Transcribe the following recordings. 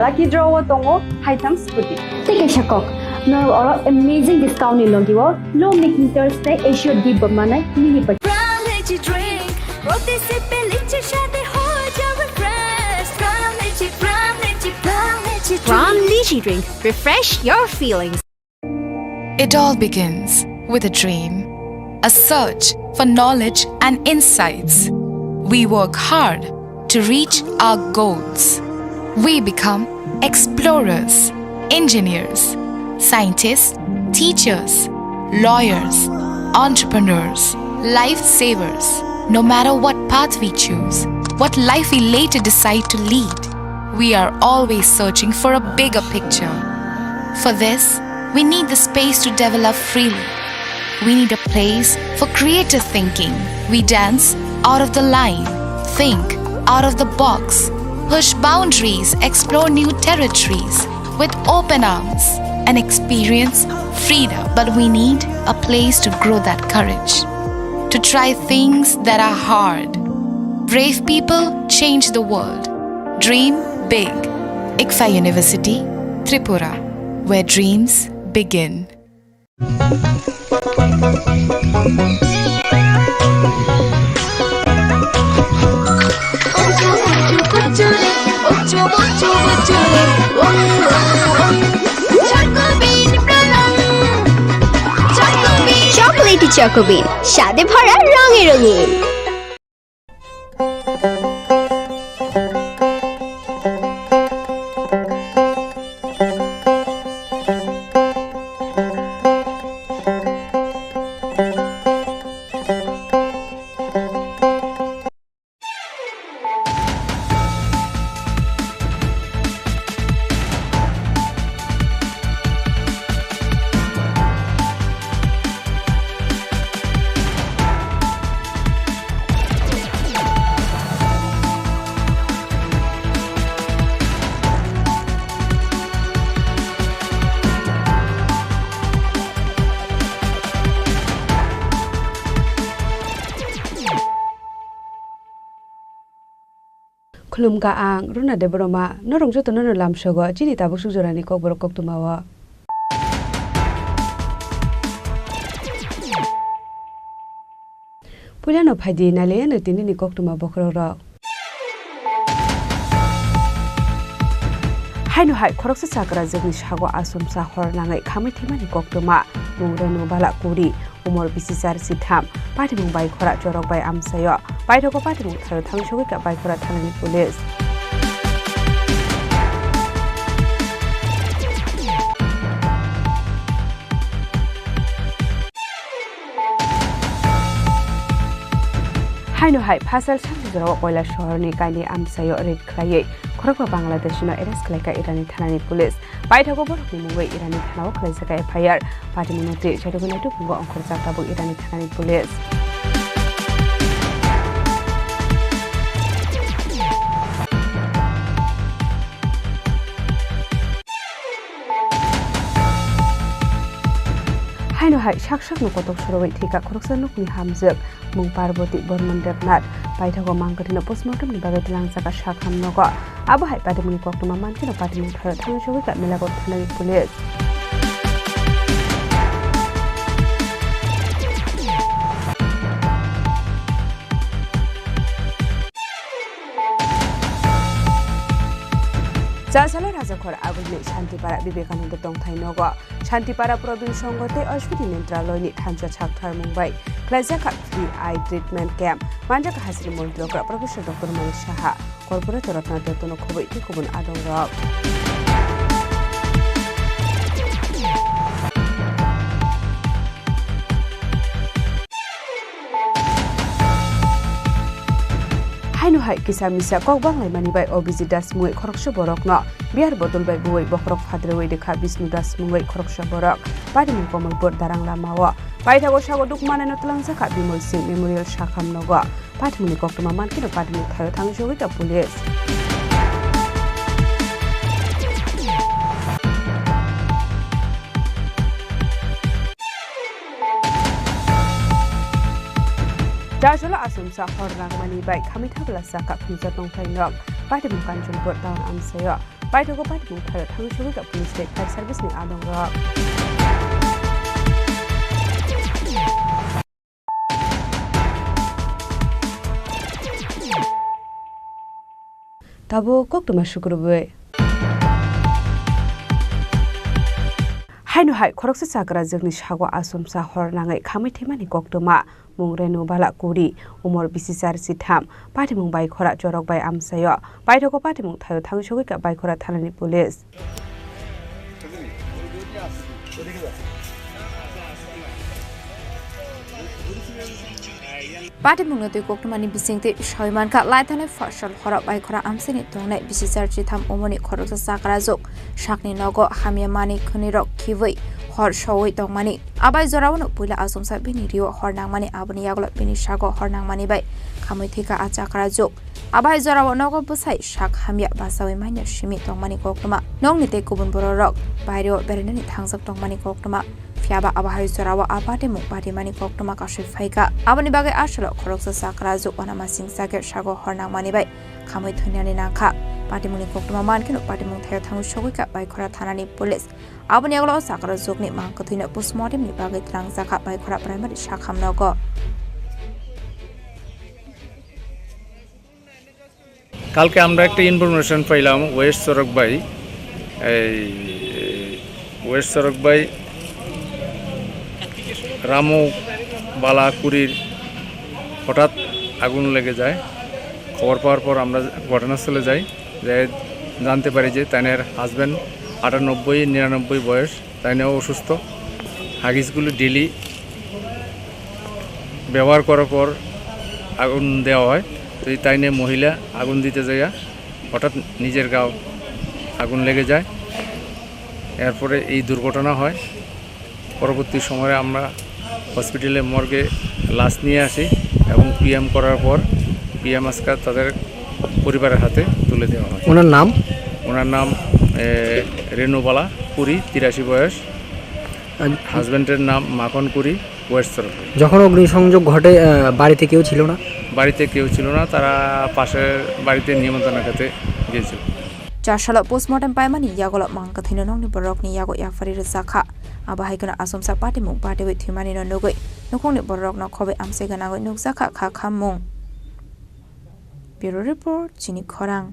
Lucky draw tongo haitam scooty. Take a shakok. No or amazing discount in Longiwo. Low making Thursday Asia deep mana mini but Brown lychee drink. Roti se pe lychee shade ho ja refresh. Brown lychee, brown lychee, brown lychee drink. Brown lychee drink. Refresh your feelings. It all begins with a dream, a search for knowledge and insights. We work hard to reach our goals. We become explorers, engineers, scientists, teachers, lawyers, entrepreneurs, lifesavers. No matter what path we choose, what life we later decide to lead, we are always searching for a bigger picture. For this, we need the space to develop freely. We need a place for creative thinking. We dance out of the line, think out of the box, push boundaries, explore new territories with open arms and experience freedom. But we need a place to grow that courage, to try things that are hard. Brave people change the world. Dream big. ICFA University, Tripura, where dreams begin. Chocolate Choco Bean. স্বাদে ভরা রঙে রঙিন। Khulum ka ang runa de broma no rongjo to no lam shogo chini ta busuk jorani kokborok kok tumawa Pulano phaidi nale no tini ni kok tuma bokro ro Hainu hai khoroksa chakra jogni sago asum sa hor nangai khamai thimani kok tuma mungrenu bala kuri umor bisisar sitham pati mumbai khora chorok bai amsayo bai thoko pati mung tharo thangshogoi ka bai khora thanani police Hainu hai phasal sang joro koila shahar ni kaini amsayo red khlai khorokba bangladesh no arrest khlai ka irani thanani police bai thoko borok ni mungoi irani thanao khlai jaka FIR pati munoti chadogone tu pungo angkhor jata bo irani thanani police Hainu hai shak no kotok surowai thika khoroksa nokni hamjak mung Parvati Borman Devnath bai thago mangkati no postmortem ni bagai tilang jaka shak hamnogo abo hai pati muni koktuma manki no pati mung tharo thangshogoi ka melago thanani police Jasala Rajakhor Aguni Shantipara Vivekananda Tongthai Nogo Shantipara Province Songote Ashwini Nentraloi ni Thancha Chakthar Mumbai Klajaka Free Eye Treatment Camp Manjaka Hasri Mondrogra Professor Dr. Manish Shaha Corporate Ratna Detono Khoboi Tikubun Adongrok Hainu hai kisamisa kokbang lai mani bai obiji das mui khoroksha borok no biar bodol bai buai bokrok phadrewai dekha Vishnu das mui khoroksha borok padi mun komal bor darang lamawa bai thago sago dukmane no tlangsa kha Bimol Singh Memorial Shakham nogo padi mun koktuma manki no padi mun thayo thangshogoi ta police Jajala asumsa horrang mani bai kami thabla saka phunja tongthai nok pati mun kanjun bot down amsayo baithago patimung thayo thangchogoi ka police state fire service ni adong rok tabo koktuma shukurbe hainu hai khoroksa sakra jogni sago asomsa hornangai khamai themani koktuma mungrenu bala kuri umor bisisar sitham patimung bai khora jorok bai amsayo baithago patimung thayo thangchogoi ka bai khora thanani police Party mungati koktumani bisingti shoiman ka laithane fashion khora bai khora amsini tongnai bisisar chitham omoni khoroksa sakra jok shakni nogo hamia mani khunirok khivoi hor shoi tongmani abai jorawno puila asomsa bini rio hornangmani aboni yaglo bini shago hornangmani bai khamoi thika achakra jok abai jorawo nogo busai shak hamia basawi maina shimi tongmani koktuma nongni te kubun bororok bairo berenani thangjak tongmani koktuma fiaba abahai jorawo apate mu pati mani koktuma kashi phaika aboni bagai asalo khoroksa sakra jok onama singsake shago hornangmani bai khamoi thunani nakha patimuni koktuma mankino patimung thayo thangu shogika bai khora thanani police aboni aglo sakra jokni mangkothina postmortem ni bagai trangjaka bai khora primary shakhamnogo কালকে আমরা একটা information পাইলাম West সড়ক by Ramu বালা কুড়ির হঠাৎ আগুন লেগে যায় খবর পাওয়ার পর আমরা ঘটনাস্থলে যাই জানতে পারি যে তাইনের হাজব্যান্ড 98-99 বয়স তাইনেও অসুস্থ হাগিসগুলো ডেলি ব্যবহার করার পর আগুন দেওয়া হয় তো এই তাইনে মহিলা আগুন দিতে যায় হঠাৎ নিজের গাও আগুন লেগে যায় এরপরে এই দুর্ঘটনা হয় পরবর্তী সময়ে আমরা হসপিটালে মর্গে লাশ নিয়ে আসি এবং পিএম করার পর পিএম আজকাল তাদের পরিবারের হাতে তুলে দেওয়া হয় ওনার নাম রেনুবালা পুরী 83 বয়স হাজব্যান্ডের নাম মাখন পুরী ওয়েস্ট সড়ক যখন অগ্নিসংযোগ ঘটে বাড়িতে কেউ ছিল না তারা পাশের বাড়িতে নিমন্ত্রণ খেতে গিয়েছিল Chashala postmortem paimani yagolo mangkathino nongni borokni yago yakfari rezakha abahaikona asomsa party mung party with humani no nogoi nokongni borok no khobe amsegana goi nokzakha kha khamung Bureau report Chini Khorang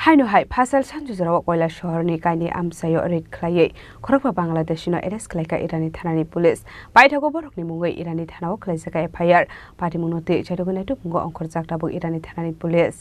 hainu hai phasal sanju jarawa koila shahar ni kaini amsayo red khlaiye khorokpa bangladesh no arrest khlaika irani thanani police baithago borokni mungoi irani thanao khlaijaka FIR party munoti chaidogona tu mungo onkor jakta bo irani thanani police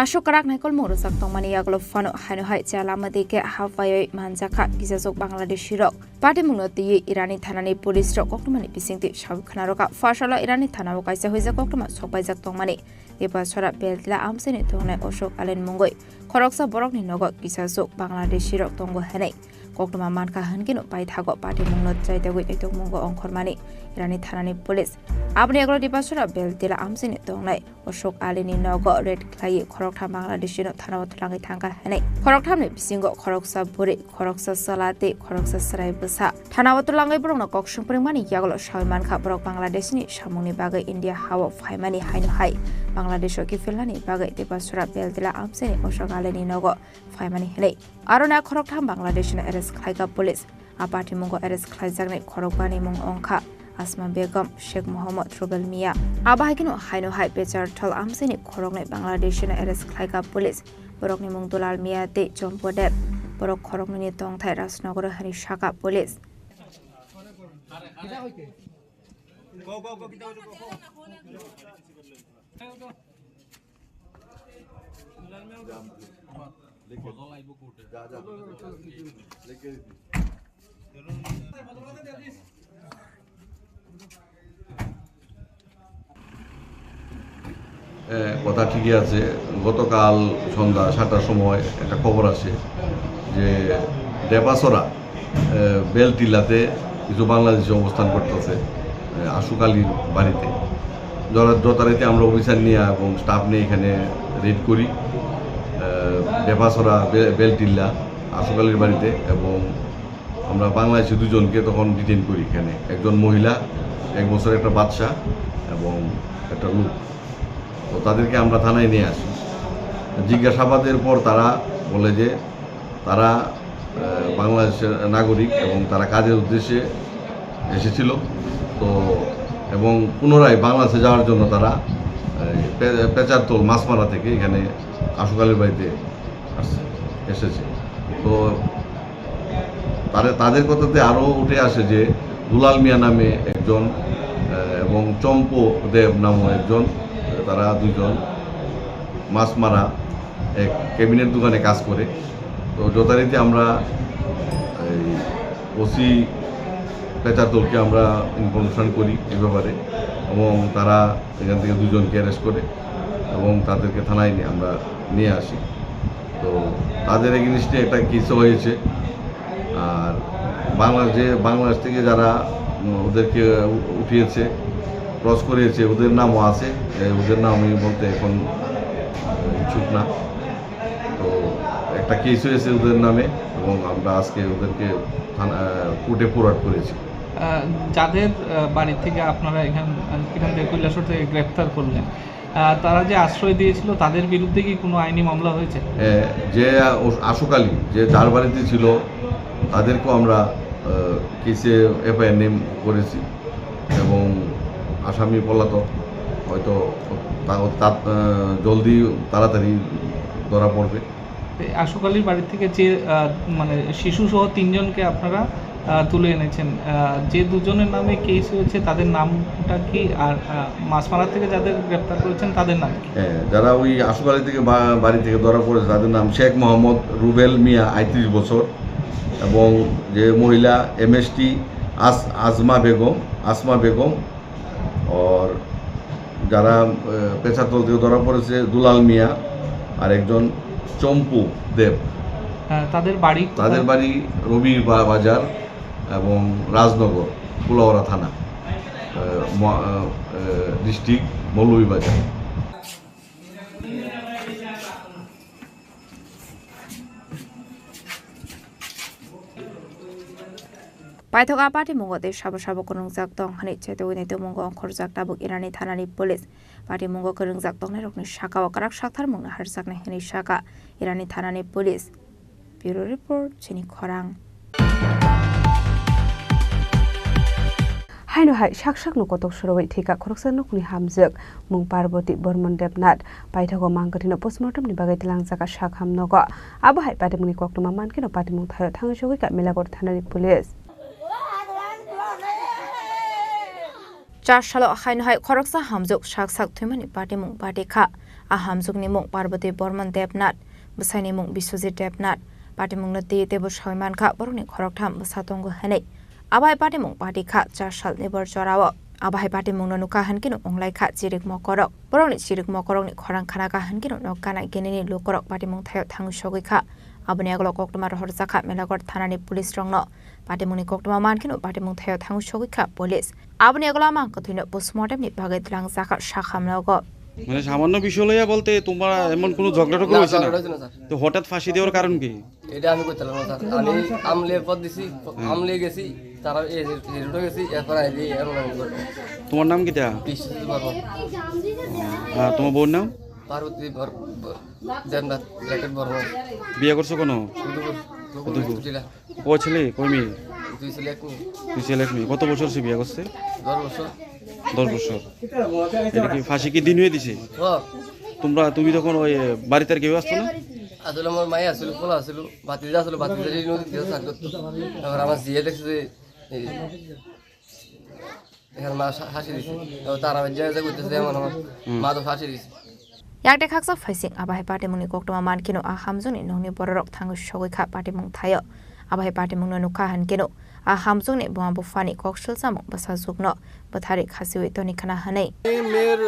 Ashok karak naikol morusak tongmani yaglo fano haino hai chalamadi ke hafayoi manjaka gisasok Bangladesh rok party munoti Irani thanani police rok koktumani bisingti shabkhanaroka fashala Irani thanao kaisa hoija koktuma sokbaijak tongmani ebasora beltla amseni tongnai Ashok alen mungoi khoroksa borokni nogo gisasok Bangladesh rok tongo hanai koktuma manka hankino paithago party mungnot jaitagoi etok mungo ongkhormani Irani thanani police abni aglo dibasora beltla amseni tongnai Ashok aleni nogo red clay khoroktham Bangladesh no thanao thlangai thangka hanai khoroktham ni bisingo khoroksa buri khoroksa salate khoroksa sarai busa thanao thlangai borokno koksung pringmani yaglo shaiman kha borok Bangladesh ni samungni bagai India hawo phaimani haino hai Bangladesh ki filani bagai dibasora beltla amseni Ashok aleni nogo phaimani hanai arona khoroktham Bangladesh no arrest khlaiga police apati mungo arrest khlaijaknai khorokbani mung ongkha Asma Begum Sheikh Muhammad Rubel Mia abahikino haino hai pechar thal amseni khorognai Bangladesh na arrest khlaiga police borokni mung Dulal Mia te Chompodet borok khorogni ni tongthai Rajnagar hani shaka police কথা ঠিকই আছে গতকাল সন্ধ্যা 7টার সময় একটা খবর আসে যে ডেপাসরা বেলটিলাতে কিছু বাংলাদেশি অবস্থান করতেছে আশুক আলীর বাড়িতে যথারীতি আমরা অফিসার নিয়ে এবং স্টাফ নিয়ে এখানে রেড করি ডেপাসরা বেলটিল্লা আশুকালির বাড়িতে, এবং আমরা বাংলাদেশি দুজনকে তখন ডিটেইন করি এখানে, একজন মহিলা, 1 বছরের একটা বাচ্চা এবং একটা লোক। তো তাদেরকে আমরা থানায় নিয়ে আসি। জিজ্ঞাসাবাদের পর তারা বলে যে তারা বাংলাদেশের নাগরিক এবং তারা কাজের উদ্দেশ্যে এসেছিল, তো এবং পুনরায় বাংলাদেশে যাওয়ার জন্য তারা পেচারতোল মাছমারা থেকে এখানে আশুকালির বাড়িতে এসেছে। তো তাদের কথাতে আরও উঠে আসে যে দুলাল মিয়া নামে একজন এবং চম্পু দেব নামও একজন, তারা দুজন মাছমারা এক ক্যাবিনেট দোকানে কাজ করে। তো যথারীতি আমরা এই ওসি পেচারতোলকে আমরা ইনফরমেশন করি এই ব্যাপারে, এবং তারা এখান থেকে দুজনকে অ্যারেস্ট করে এবং তাদেরকে থানায় আমরা নিয়ে আসি। তো তাদের এগেইনস্টে একটা কেসও হয়েছে। আর বাংলাদেশ থেকে যারা ওদেরকে উঠিয়েছে, ক্রস করিয়েছে, ওদের নামও আছে, ওদের নাম আমি বলতে এখন ইচ্ছুক না। তো একটা কেস হয়েছে ওদের নামে, এবং আমরা আজকে ওদেরকে কোর্টে ফরওয়ার্ড করেছি। যাদের বাড়ি থেকে আপনারা এখান থেকে কৈলাসহর থেকে গ্রেপ্তার করলেন, তারা যে আশ্রয় দিয়েছিল তাদের বিরুদ্ধে কি কোনো আইনি মামলা হয়েছে? যে আশুকালী যে যার বাড়িতে ছিল তাদেরকেও আমরা কেসে এফআইআর নেম করেছি, এবং আসামি পলাতক, হয়তো জলদি তাড়াতাড়ি ধরা পড়বে। আশুকালীর বাড়ি থেকে যে মানে শিশুসহ 3 জনকে আপনারা তুলে এনেছেন, যে দুজনের নামে কেস হয়েছে তাদের নামটা কি, আর মাছমারা থেকে যাদের গ্রেপ্তার করেছেন তাদের নাম কি? যারা ওই আশুকালী থেকে বাড়ি থেকে ধরা পড়েছে তাদের নাম শেখ মোহাম্মদ রুবেল মিয়া 38 বছর, এবং যে মহিলা এমএসটি আসমা বেগম, আর যারা পেছাতল থেকে ধরা পড়েছে দুলাল মিয়া আর একজন চম্পু দেব। তাদের বাড়ি রবির বাজার এবং রাজনগর, কুলাউড়া থানা, district Moulvibazar. Paithoga party mungo de shabo kurung jak dong hani cheto wini to mungo khor jak tabuk irani thanani police party mungo kurung jak dong ne rokni shaka wakarak shakthar mungna har jak ne hani shaka irani thanani police. Bureau report Chini Khorang. Haino hai shak no kotok shorowai thika khoroksa nokni hamjak mung Parvati Bormon Debnat paithogo mangkathino postmortem ni bagai tilang jaka shak hamnogo abo hai patimuni koktuma mankino patimung thayo thangi shogoi ka melagor thanani police. 4 সালে হাইন high খরকসা হামজুক শাকসাক থুইমানি party মুং party খা আ হামজুকনি মুং Parvati Barman Debnath বসাইনি মুং Biswajit Debnath party মুং নতি দেব সয়মান খা বরনি খরকথাম বসাতঙ্গ হেনে আবাই party মুং party খা 4 সাল নেবর জরাও আবাই party মুং নুকা হানকিনো অংলাই খা চিরিক মকরক বরনি চিরিক মকরকনি খরাং খানা কা হানকিনো নকানা গেনিনি লোকরক পার্টি মুং থায় থাঙ্গু সগৈ খা aboni aglo koktuma rohor jakha melagor thanani police rongno patimuni koktuma mankino patimung thayo thangu sogoi kha police aboni aglo mang kothino postmortem ni bagai tlang jakha shakhamnago মানে সামান্য বিষয় লইয়া বলতে তোমরা এমন কোনো ঝগড়া টগড়া হইছে না তো হঠাৎ ফাঁসি দেওয়ার কারণ কি? এটা আমি কইতালাম না স্যার, আমি আমলে পদ দিছি, আমলে গেছি, তারা এই রোড গেছি, এরপর আইলি এমন করে। তোমার নাম কিটা? বিশ্বজিৎ বর্মা। হ্যাঁ, তোমার বোন নাম? পার্বতী দেবনাথ লেটেড বর্মা। বিয়ে করছো কোন? কয় ছেলে কয় মেয়ে? 2 ছেলে 1 মেয়ে। 2 ছেলে 1 মেয়ে। কত বছর সে বিয়ে করছে? 10 বছর। 10 বছর। এটা কি ফাঁসি কি দিন হয়ে দিছে? হ্যাঁ। তুমি তখন ওই বাড়িতে আর কেউ আসতো না? আসলে আমার মাই আসছিল, পোলা আসছিল, বাতিজা আসছিল, বাতিজা নদী দিয়ে চাষ করতো। এবার আমার জিয়ে দেখছে যে এখানে মা ফাঁসি দিছে, তারা যা করতেছে এমন আমার মা তো ফাঁসি দিছে। yakde khaksa faising abai party mungni koktoma mankino a hamjuni nongni bororok thangu sogoi kha party mung thayo abai party mungno nukha hankino a hamjuni bombu fani kokshil samung basa jugno bathari khasiwi toni khana hanei মেয়ের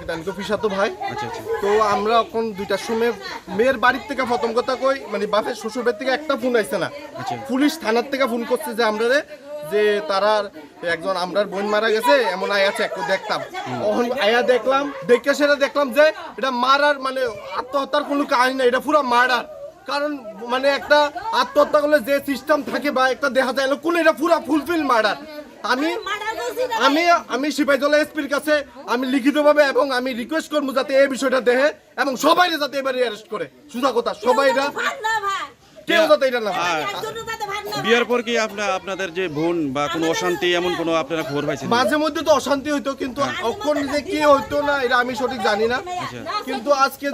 দানকো পিসাতো ভাই। তো আমরা এখন 2টার সময় মেয়ের বাড়ির থেকে প্রথম কথা কই মানে বাপের শ্বশুর বাড়ি থেকে একটা ফোন আইছে না, পুলিশ থানার থেকে ফোন করছে যে আমরা যে তারার একজন আমরার বোন মারা গেছে এমন আয়া চেক দেখতাম তখন আয়া দেখলাম দেখে সেটা দেখলাম যে এটা মারার মানে আত্মহত্যার কোনো কাহিনী না, এটা পুরো মার্ডার। কারণ মানে একটা আত্মহত্যা করলে যে সিস্টেম থাকে বা একটা দেখা যায় কোন এটা পুরো ফুলফিল মার্ডার। আমি আমি আমি সিপাহীজলা এসপির কাছে আমি লিখিতভাবে এবং আমি রিকোয়েস্ট করবো যাতে এই বিষয়টা দেখে এবং সবাই যাতে এবারে অ্যারেস্ট করে। সুজা কথা সবাই কেউ যাতে এটা না। বিয়ের পর কি আপনাদের যে বোন বা কোনো অশান্তি এমন কোনো আপনারা খবর পাইছেন? মাঝে মধ্যে তো অশান্তি হইতো, কিন্তু কখন যে কি হইতো না এটা আমি সঠিক জানি না। কিন্তু আজকে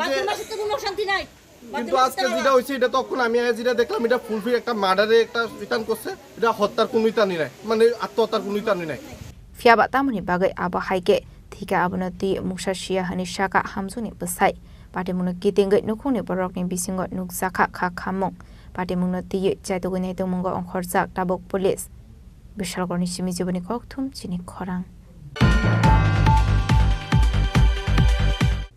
যেটা হয়েছে এটা তখন আমি যেটা দেখলাম এটা ফুলফিল একটা মার্ডারে একটা রিটার্ন করছে, এটা হত্যার কোনো ইতানি নাই, মানে আত্মহত্যার কোনো ইতানি নাই। Fiaba tamani bagai aba haike thika abonati muksha shia hani shaka hamzuni besai pate muno kitingai nukuni borok ni bisingot nukzaka kha khamong pate muno ti jaitogone to mungo onkhorjak tabok police bishalgorni simi jiboni kokthum chini khorang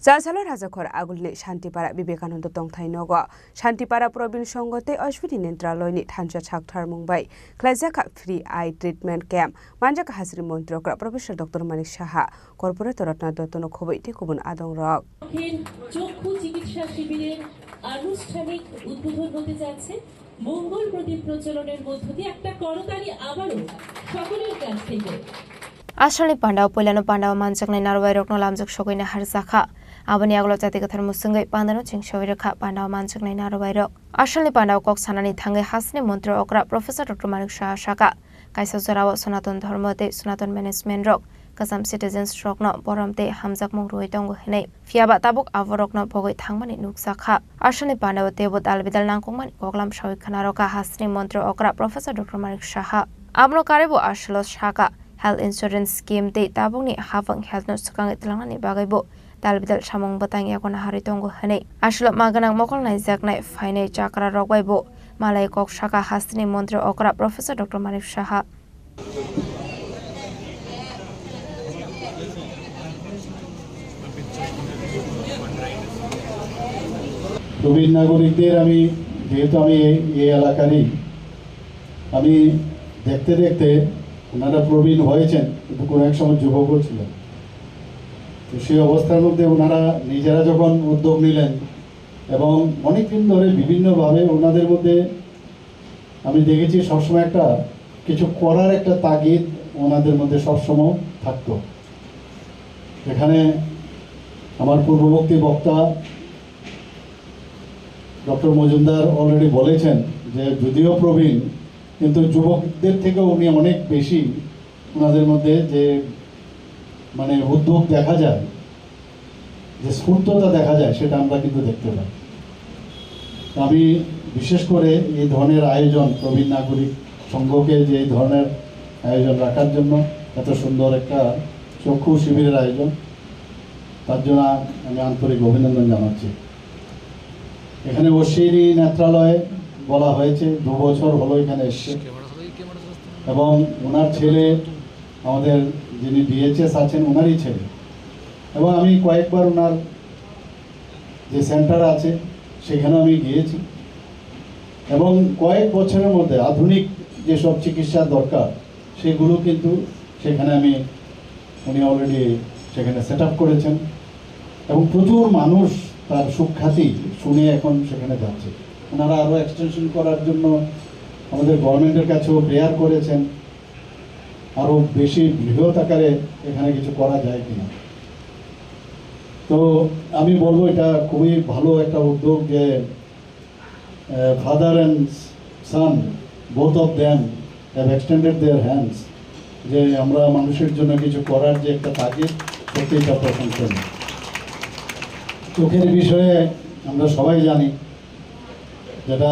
জালসালো রাজাখর আগুলনি Shantipara Vivekananda তংথাই নগ শান্তিপাড়া প্রবীণ সংগতে অশ্বিনী নেত্রালয়নি থানজা ছাকথার মুম্বাই ক্লাইজাকা free eye treatment camp মানজাকা হাজরি মন্ত্রকরা professor doctor Manik Saha corporator Ratna দত্তন খবৈতে কুবুন আদং রক চক্ষু চিকিৎসা শিবিরের আনুষ্ঠানিক উদ্বোধন হতে যাচ্ছে। মঙ্গল প্রদীপ প্রচলনের মধ্য দিয়ে একটা করতালি আবারও সকলের কাছ থেকে। Ashalni pandao poilano pandao manjak nai narwai rokno lamjak sogoina harjaka aboni aglo jati kathar musungai pandano chingshawai rakha pandao manjak nai narwai rok Ashalni pandao kok sanani thangai hasni mantri okra professor Dr. Manik Shah Shaka kaisa jorao Sanatan Dharmote Sanatan Management rok kasam citizens rokno boramte hamjak mong roi tongo henai fiaba tabuk avorokno bogoi thangmani nukjaka Ashalni pandao tebot albidal nangkongmani koklam shawai khana roka hasni mantri okra professor Dr. Manik Shah abno karebo Ashalo Shaka health insurance scheme te tabungni hafang health no sakang itlangani bagaibo dalbidal samong batang yakona haritongo hanei ashlo maganang mokol nai jaknai fainai chakra rogbaibo malai kok shaka hasni mantri okra professor Dr. Manik Shah প্রবীণ নাগরিকদের আমি যেহেতু আমি এই এলাকারই আমি দেখতে দেখতে ওনারা প্রবীণ হয়েছেন কিন্তু কোনো এক সময় যুবকও ছিলেন। তো সেই অবস্থার মধ্যে ওনারা নিজেরা যখন উদ্যোগ নিলেন এবং অনেকদিন ধরে বিভিন্নভাবে ওনাদের মধ্যে আমি দেখেছি সবসময় একটা কিছু করার একটা তাগিদ ওনাদের মধ্যে সবসময় থাকতো। এখানে আমার পূর্ববর্তী বক্তা ডক্টর মজুমদার অলরেডি বলেছেন যে যদিও প্রবীণ কিন্তু যুবকদের থেকেও উনি অনেক বেশি ওনাদের মধ্যে যে মানে উদ্যোগ দেখা যায়, যে স্ফূর্ততা দেখা যায় সেটা আমরা কিন্তু দেখতে পাই। আমি বিশেষ করে এই ধরনের আয়োজন প্রবীণ নাগরিক সংঘকে যে এই ধরনের আয়োজন রাখার জন্য এত সুন্দর একটা চক্ষু শিবিরের আয়োজন তার জন্য আমি আন্তরিক অভিনন্দন জানাচ্ছি। এখানে অশ্বিনী নেত্রালয়ে বলা হয়েছে 2 বছর হলো এখানে এসছে এবং ওনার ছেলে আমাদের যিনি ডিএচএস আছেন ওনারই ছেলে এবং আমি কয়েকবার ওনার যে সেন্টার আছে সেখানে আমি গিয়েছি এবং কয়েক বছরের মধ্যে আধুনিক যেসব চিকিৎসার দরকার সেগুলো কিন্তু সেখানে উনি অলরেডি সেখানে সেট আপ করেছেন এবং প্রচুর মানুষ তার সুখ্যাতি শুনে এখন সেখানে যাচ্ছে। ওনারা আরও এক্সটেনশন করার জন্য আমাদের গভর্নমেন্টের কাছেও প্রেয়ার করেছেন আরও বেশি বৃহৎ আকারে এখানে কিছু করা যায় কিনা। তো আমি বলবো এটা খুবই ভালো একটা উদ্যোগ যে father and son both of them have extended their hands, যে আমরা মানুষের জন্য কিছু করার যে একটা তাগিদ সত্যি এটা প্রশংসনীয়। চোখের বিষয়ে আমরা সবাই জানি, যেটা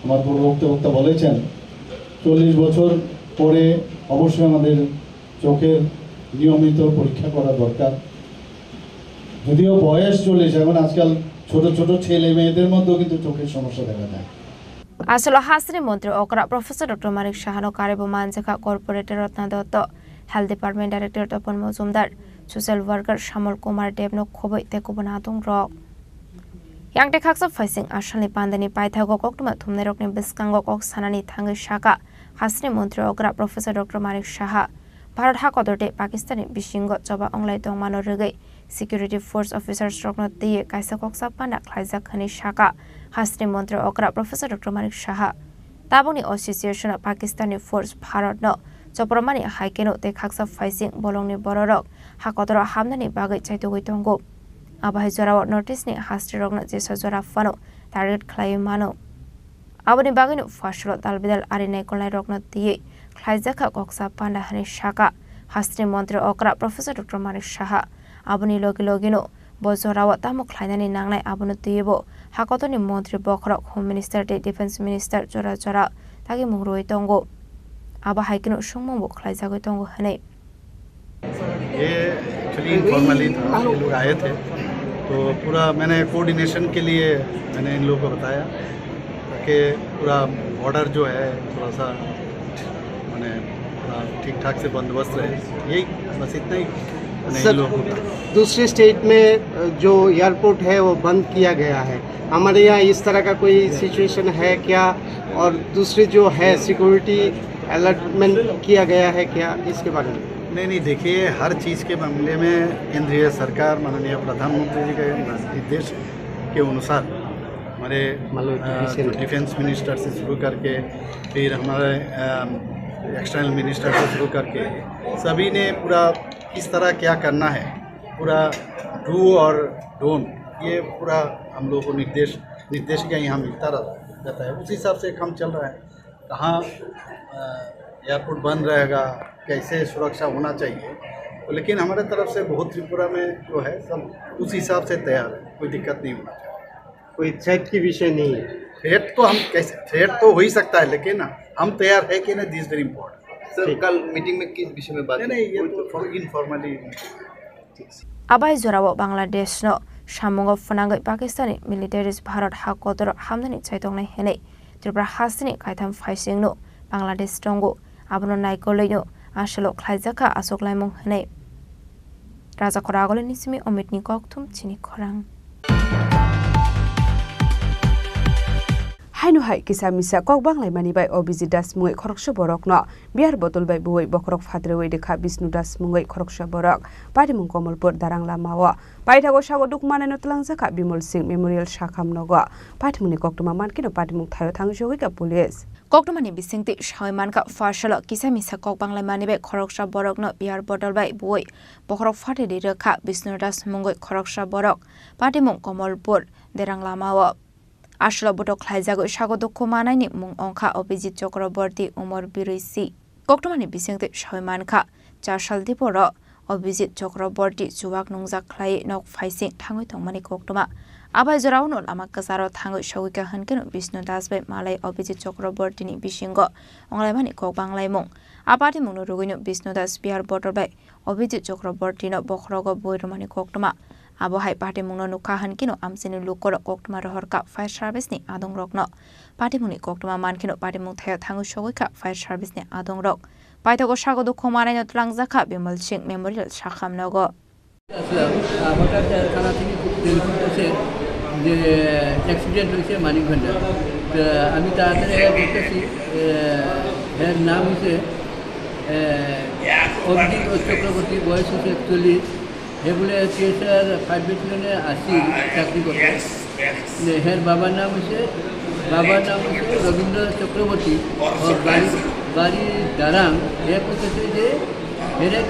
আমার পূর্ববর্তী বক্তা বলেছেন 40 বছর পরে অবশ্যই আমাদের চোখের নিয়মিত পরীক্ষা করা দরকার। যদিও বয়স 40 এখন আজকাল ছোট ছোট ছেলে মেয়েদের মধ্যেও কিন্তু চোখের সমস্যা দেখা যায়। আসলে হাসরি মন্ত্রী okra প্রফেসর ডক্টর মানিক সাহানো কারেবো মানজাকা corporator Ratna Datta health department director Tapan Majumdar social worker Shyamal Kumar দেবনো খবই তেকুবনা আদং রক Yang tekaksa facing ashalni pandani paithago kokma thumne rokni biskango kok sanani thangai shaka हासनि मन्त्री अग्रा प्रोफेसर डॉक्टर मानिक साहा भारत हाकदरते पाकिस्तानी बिसिंग जबा अंगलाय दंमानो रगै सिक्युरिटी फोर्स अफिसार स्ट्रकनो दिए कायसा कक्सा पाना ख्लाइजा खनि शाखा हासनि मन्त्री अग्रा प्रोफेसर डॉक्टर मानिक साहा ताबंनि एसोसिएशन पाकिस्तानी फोर्स भारत न चप्रमानि हाइकेनो ते खाकसा फाइसिंग बलंनि बररक हाकदर हामनानि बागै चाइतोगै दंगो आबाहाय जराव नोटिसनि हास्ट्रिरगनो जेसा जरा फानो टार्गेट ख्लायो मानो आबनि बागैनो फासल दालबिदाल आरिनाय कलनाय रगनो दिए ख्लाइजाखा कक्सा पाना हनि शाखा हास्ट्रि मन्त्री अग्रा प्रोफेसर डॉक्टर मानिक साहा आबनि लगे लगेनो बजराव तामु ख्लाइनानि नांनाय आबनो दिएबो हाकदरनि मन्त्री बखरक होम मिनिस्टर ते डिफेन्स मिनिस्टर जरा जरा तागे मुंग्रोय दंगो आबा हाइकेनो सुंगमंबो ख्लाइजागै दंगो हनै ये एक्चुअली इनफॉर्मली था, ये लोग आए थे तो पूरा मैंने कोऑर्डिनेशन के लिए मैंने इन लोगों को बताया ताकि पूरा बॉर्डर जो है थोड़ा सा मैंने ठीक ठाक से बंदोबस्त रहे, यही बस इतना ही सर, दूसरे स्टेट में जो एयरपोर्ट है वो बंद किया गया है, हमारे यहाँ इस तरह का कोई सिचुएशन है क्या? और दूसरे जो है सिक्योरिटी अलर्टमेंट किया गया है क्या, इसके बारे में? नहीं देखिए, हर चीज़ के मामले में केंद्रीय सरकार माननीय प्रधानमंत्री जी के निर्देश के अनुसार हमारे डिफेंस मिनिस्टर से शुरू करके फिर हमारे एक्सटर्नल मिनिस्टर से शुरू करके सभी ने पूरा किस तरह क्या करना है, पूरा डू और डोंट ये पूरा हम लोगों को निर्देशिका यहाँ मिलता रहता है, उसी हिसाब से काम चल रहा है। कहाँ एयरपोर्ट बंद रहेगा, कैसे सुरक्षा होना चाहिए, तो लेकिन हमारे तरफ से बहुत त्रिपुरा में जो है सब उस हिसाब से तैयार है, कोई दिक्कत नहीं होना चाहिए। कोई थ्रेट की विषय नहीं है? थ्रेट तो हम कैसे, थ्रेट तो हो ही सकता है, लेकिन हम तैयार है कि नहीं, दिस वेरी इम्पोर्टेंट। सर कल मीटिंग में किस विषय में बात? नहीं ये तो इनफॉर्मली। आबाय जराव बांग्लादेश न सामुंग फनांगै पाकिस्तानी मिलिटारिस भारत हाकदर हामनानि चाइतंनाय हेनै त्रिपुरा हासनि कायथाम फाइसिंग नो बांग्लादेश दंगो आबनो नायकलैनो आसलो ख्लाइजाखा आसोकलायमुं हेनै राजा खरागले निसिमि अमितनि कक्थुम चिनि खरां हाइनु हाइ किसा मिसा कक बांलाय मानि बाय अभिजित दास मुङै खरकस बरक न बिहार बदल बाय बुयै बखरक फाद्रेवै देखा विष्णु दास मुङै खरकस बरक पारि मुं कमलपुर दारां लामाव पाइथागो सागो दुख माने नतलांजाखा बिमल सिंह मेमोरियल शाखाम नग पाति मुंनि कक्टमा मानकिनो पाति मुं थायो थांजोगैका पुलिस कक्टमानि बिसिंति सायमानका फासल किसा मिसा कक बांलाय मानि बाय खरकस बरक न बिहार बदल बाय बुयै बखरक फाद्रे रेखा विष्णु दास मुङै खरकस बरक पाति मुं कमलपुर दारां लामाव आसला बटो ख्लाइजागो सागो दुख मानायनि मुं अंखा अभिजित चक्रवर्ती उमर बिरैसि कक्टमानि बिसिंति सायमानखा 4 साल दिपर अभिजित चक्रवर्ती जुवाक नंजाक ख्लाय नक फाइसिं थाङै थंमानि कक्टमा आबाय जरावनो लामा कसारो थाङै सौइका हनकेनो विष्णु दास बाय मालाय अभिजित चक्रवर्तीनि बिसिंग अंगलायमानि कक बांलाय मुं आपाति मुंनो रुगैनो विष्णु दास बिहार बटर बाय अभिजित चक्रवर्ती न बखरगो बोयरमानि कक्टमा आबहाय पार्टी मुंनो नुखा हनकिनो आमसिनि लुकर कक्टमा रहरका फायर सर्भिसनि आदं रकनो पार्टी मुंनि कक्टमा मानकिनो पार्टी मुं थायो थाङै सौइका फायर सर्भिसनि आदं रक पाइथागो सागो दुख मानायनो तलांजाखा बिमल सिंह मेमोरियल शाखाम नगो हठाৎ থানা থেকে টেলিফোন করছে যে অ্যাক্সিডেন্ট হয়েছে মানিকগঞ্জে, তো আমি তাড়াতাড়ি দেখতেছি এর নাম হচ্ছে অভিজিৎ চক্রবর্তী, বয়স হচ্ছে 41, এগুলো টিএসআর 5 ব্যাটালিয়নে 80 চাকরি করতে। এর বাবার নাম হচ্ছে রবীন্দ্র চক্রবর্তী, বাড়ি দারাং। এক হচ্ছে যে এর এক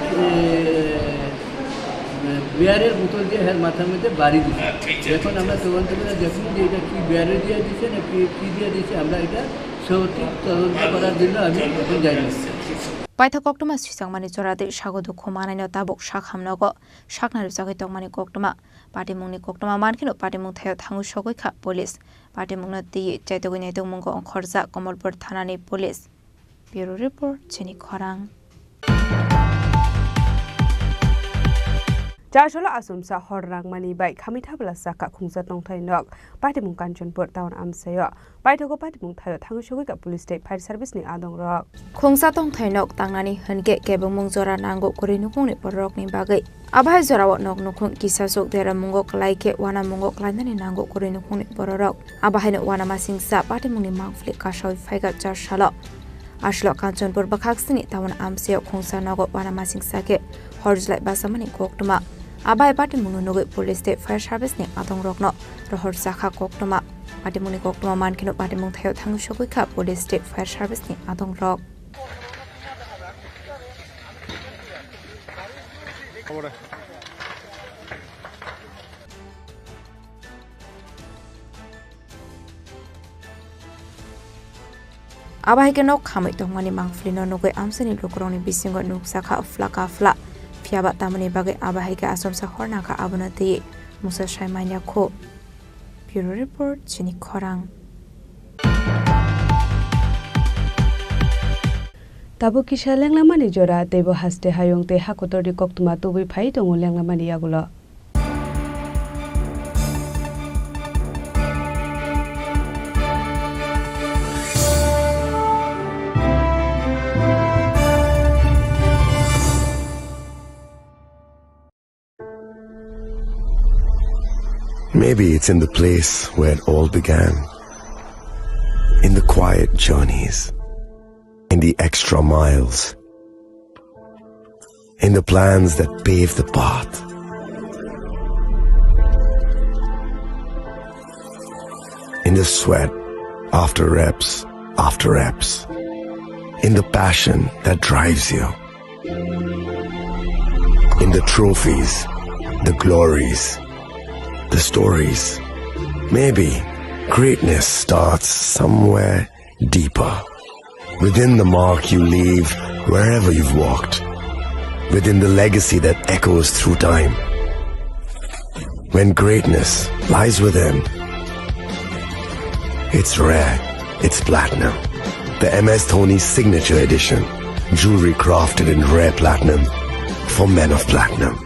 বিয়ারের বোতল দিয়ে হের মাথার মধ্যে বাড়ি দিচ্ছে। এখন আমরা তদন্ত করে দেখি যে এটা কি বিয়ারে দিয়ে দিচ্ছে না কি দিয়ে দিচ্ছে, আমরা এটা সঠিক তদন্ত করার জন্য আমি এখন যাই। पाइथा कक्टमा सिसांमानि जरादे सागो दुख मानायनो ताबक साखामनग साखनारि जागै तंमानि कक्टमा पार्टी मुंनि कक्टमा मानकिनो पार्टी मुं थायो थाङु सगैखा पुलिस पार्टी मुंनो ति चाइतगै नायदों मुंगो अंखरजा कमलपुर थानानि पुलिस ब्युरो रिपोर्ट चिनि खरां चारसोला आसुमसा हररां मानि बाय खामिथाबला साका खुंजा तंथाय नक पार्टी मुं कांचनपुर टाउन आमसायो पाइथागो पार्टी मुं थायो थाङु सगैका पुलिस स्टेट फायर सर्भिसनि आदं रक खुंजा तंथाय नक तांनानि हनके केबो मुं जरा नांगो करिनुखुंनि पररकनि बागै आबाय जराव नक नुखुं किसासुक देरा मुंगो क्लाइके वाना मुंगो क्लाइनानि नांगो करिनुखुंनि पररक आबायनो वाना मासिंसा पार्टी मुंनि मांफलि कासाव फाइगा चारसाला Ashlo Kanchanpur Bakhaksini Tawan Amseo Khongsa Nogo Wanamashing Sake Horjlai Basamani Koktuma Abai Patimunu Nogo Police State Fire Service ni Atong Rokno Rohor Sakha Koktuma Patimuni Koktuma Mankino Patimung Thayo Thangshogika Police State Fire Service ni Atong Rok Abai ke nok khamai tongmani mangflino nogoi amsani lukroni bisingo nuksa kha flaka fla fiaba tamani bagai abai ke asomsa horna kha abunati musa shaimanya kho Bureau Report Chini Khorang Tabo kisha lenglamani jora tebo haste hayong te hakotori koktuma tobui phai tongo lenglamani yagulo Maybe it's in the place where it all began. In the quiet journeys. In the extra miles. In the plans that pave the path. In the sweat after reps. In the passion that drives you. In the trophies, the glories, the stories. Maybe greatness starts somewhere deeper. Within the mark you leave wherever you've walked. Within the legacy that echoes through time. When greatness lies within, it's rare, it's platinum. The MS Dhoni Signature Edition. Jewelry crafted in rare platinum for men of platinum.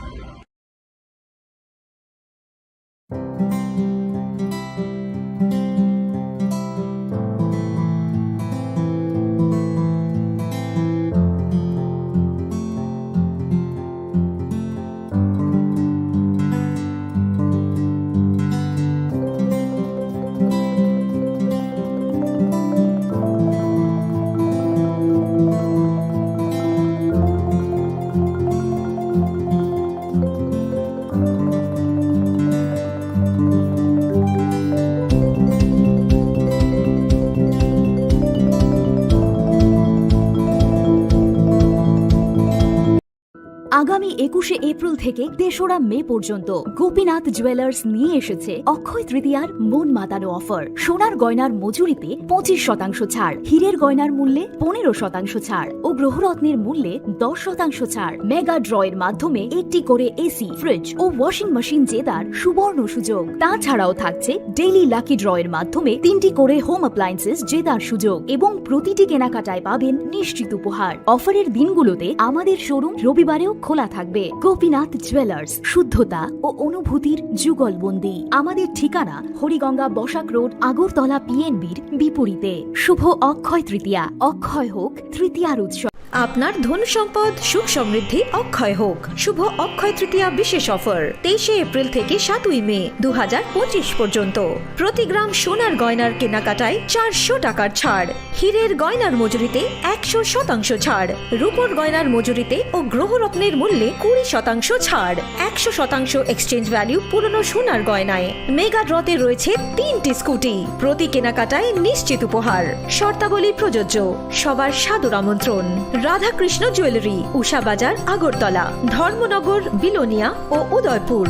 আগামী ২১শে April থেকে ৩রা মে পর্যন্ত Gopinath jewellers নিয়ে এসেছে অক্ষয় তৃতীয়ার মন মাতানো offer. সোনার গয়নার মজুরিতে ২৫% ছাড়, হীরের গয়নার মূল্যে ১৫% ছাড় ও গ্রহরত্নের মূল্যে ১০% ছাড়। মেগা ড্রয়ের মাধ্যমে একটি করে এসি, ফ্রিজ ও ওয়াশিং মেশিন জেতার সুবর্ণ সুযোগ। তাছাড়াও থাকছে ডেইলি লাকি ড্রয়ের মাধ্যমে ৩টি করে হোম অ্যাপ্লায়েন্সেস জেতার সুযোগ এবং প্রতিটি কেনাকাটায় পাবেন নিশ্চিত উপহার। অফারের দিনগুলোতে আমাদের শোরুম রবিবারেও খোলা থাকবে। গোপীনাথ জুয়েলার্স, শুদ্ধতা ও অনুভূতির যুগলবন্দি। আমাদের ঠিকানা হরিগঙ্গা বসাক রোড, আগরতলা পিএনবির বিপরীতে। শুভ অক্ষয় তৃতীয়া, অক্ষয় হোক তৃতীয়ার উৎসব। আপনার ধন সম্পদ সুখ সমৃদ্ধি অক্ষয় হোক। শুভ অক্ষয় তৃতীয়া বিশেষ অফার 23শে এপ্রিল থেকে 7ই মে 2025 পর্যন্ত। প্রতি গ্রাম সোনার গয়নার কেনাকাটায় 400 টাকার ছাড়, হীরের গয়নার মজুরিতে 100% ছাড়, রূপোর গয়নার মজুরিতে ও গ্রহরত্নের মূল্যে 20% ছাড়, 100% এক্সচেঞ্জ ভ্যালু পুরনো সোনার গয়নায়। মেগা ড্রতে রয়েছে 3টি স্কুটি, প্রতি কেনাকাটায় নিশ্চিত উপহার। শর্তাবলী প্রযোজ্য। সবার সাদর আমন্ত্রণ। রাধাকৃষ্ণ জুয়েলারি, উষা বাজার, আগরতলা, ধর্মনগর, বিলোনিয়া ও Udaipur.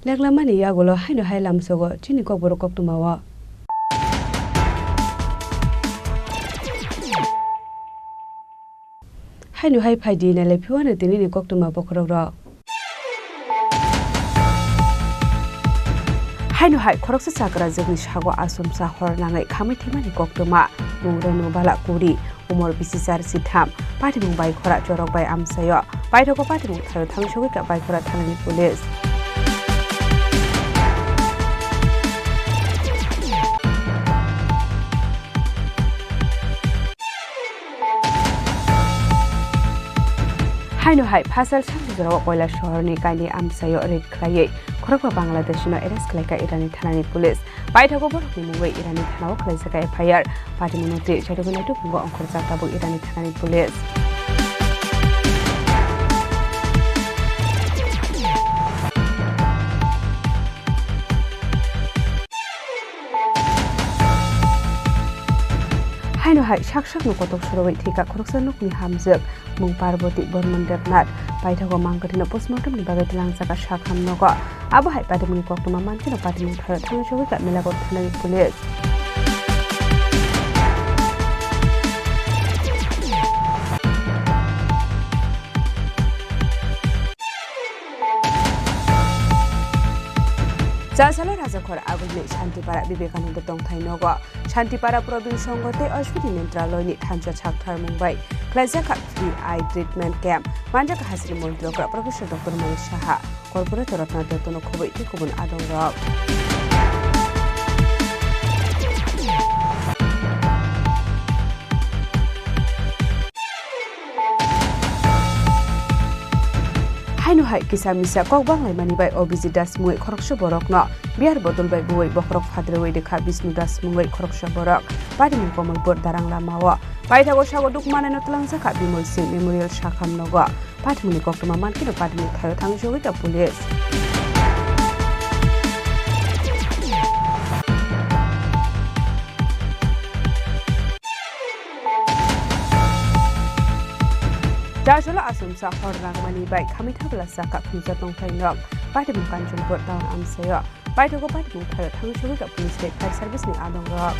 Lenglamani yagulo haino hailam sogo chini kokborok koktumawa haino hai phaidi na le phiwana tini ni koktuma bokrok ro haino hai khoroksa sakra jogni sago asumsa hor nangai khamai thimani koktuma mungreno bala kuri umor bisisar sitham pati mumbai khora chorok bai amsayo paithoko pati mung tharo thangshogoi ka bai khora thanani police Haino hai pasal sang jero koila shahar ni kaini amsayo red khlai khorokpa Bangladesh no arrest khlaika Irani thanani police baitha Kokborok ni mungoi Irani thanao khlaisaka FIR party monotri chaduguna tu pungo angkhor jatabu Irani thanani police Haino hai shak no kotok surowai thika khoroksa nokni hamjak mung Parboti Borman Devnath baithago mangkathino postmortem ni bagai tilangsaka shak hamnogo abo hai padimuni koktoma mankino padimuni thara thangshogoi ka melago thanani police Jasala Rajakhor Agulni Shantipara Vivekananda Tongthainogo Shantipara Province Songote Ashwini Mentraloini Thancha Chakthar Mumbai Klajaka Free Eye Treatment Camp Manjaka Hasri Mondroka Professor Dr. Manish Shaha Corporate Ratna Detono Khoboi Tikubun Adongrok Haino hai kisamisa kokbang lai mani bai obiji das mui khoroksha borok no biar bodol bai buai bokrok phadrewai dekha Bisnu das mui khoroksha borok padi mun komal bor darang lamawa bai thago sago dukmane no tlangsa kha Bimol Singh Memorial Shakham nogo padi mun koktoma mankino padi mun thayo thangshogoi ta police Jasala Asumsa Khorang Mani bai Khamithabla Saka Khunja Tongthainok Padimung Kanchonpur Town Amsayo Baithago Padimung Thayo Thangshogoi ka Police State Fire Service ni Adongrok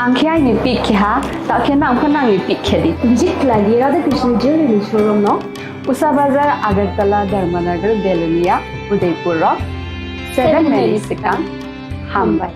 Angkhai ni pik kha ta khena amkhana ni pik khedi Vijit Lali Radha Krishna Jewelry Showroom no Usa Bazar Agartala Dharmanagar Belonia Udaipur Rock 7 Mary Sikang Hambai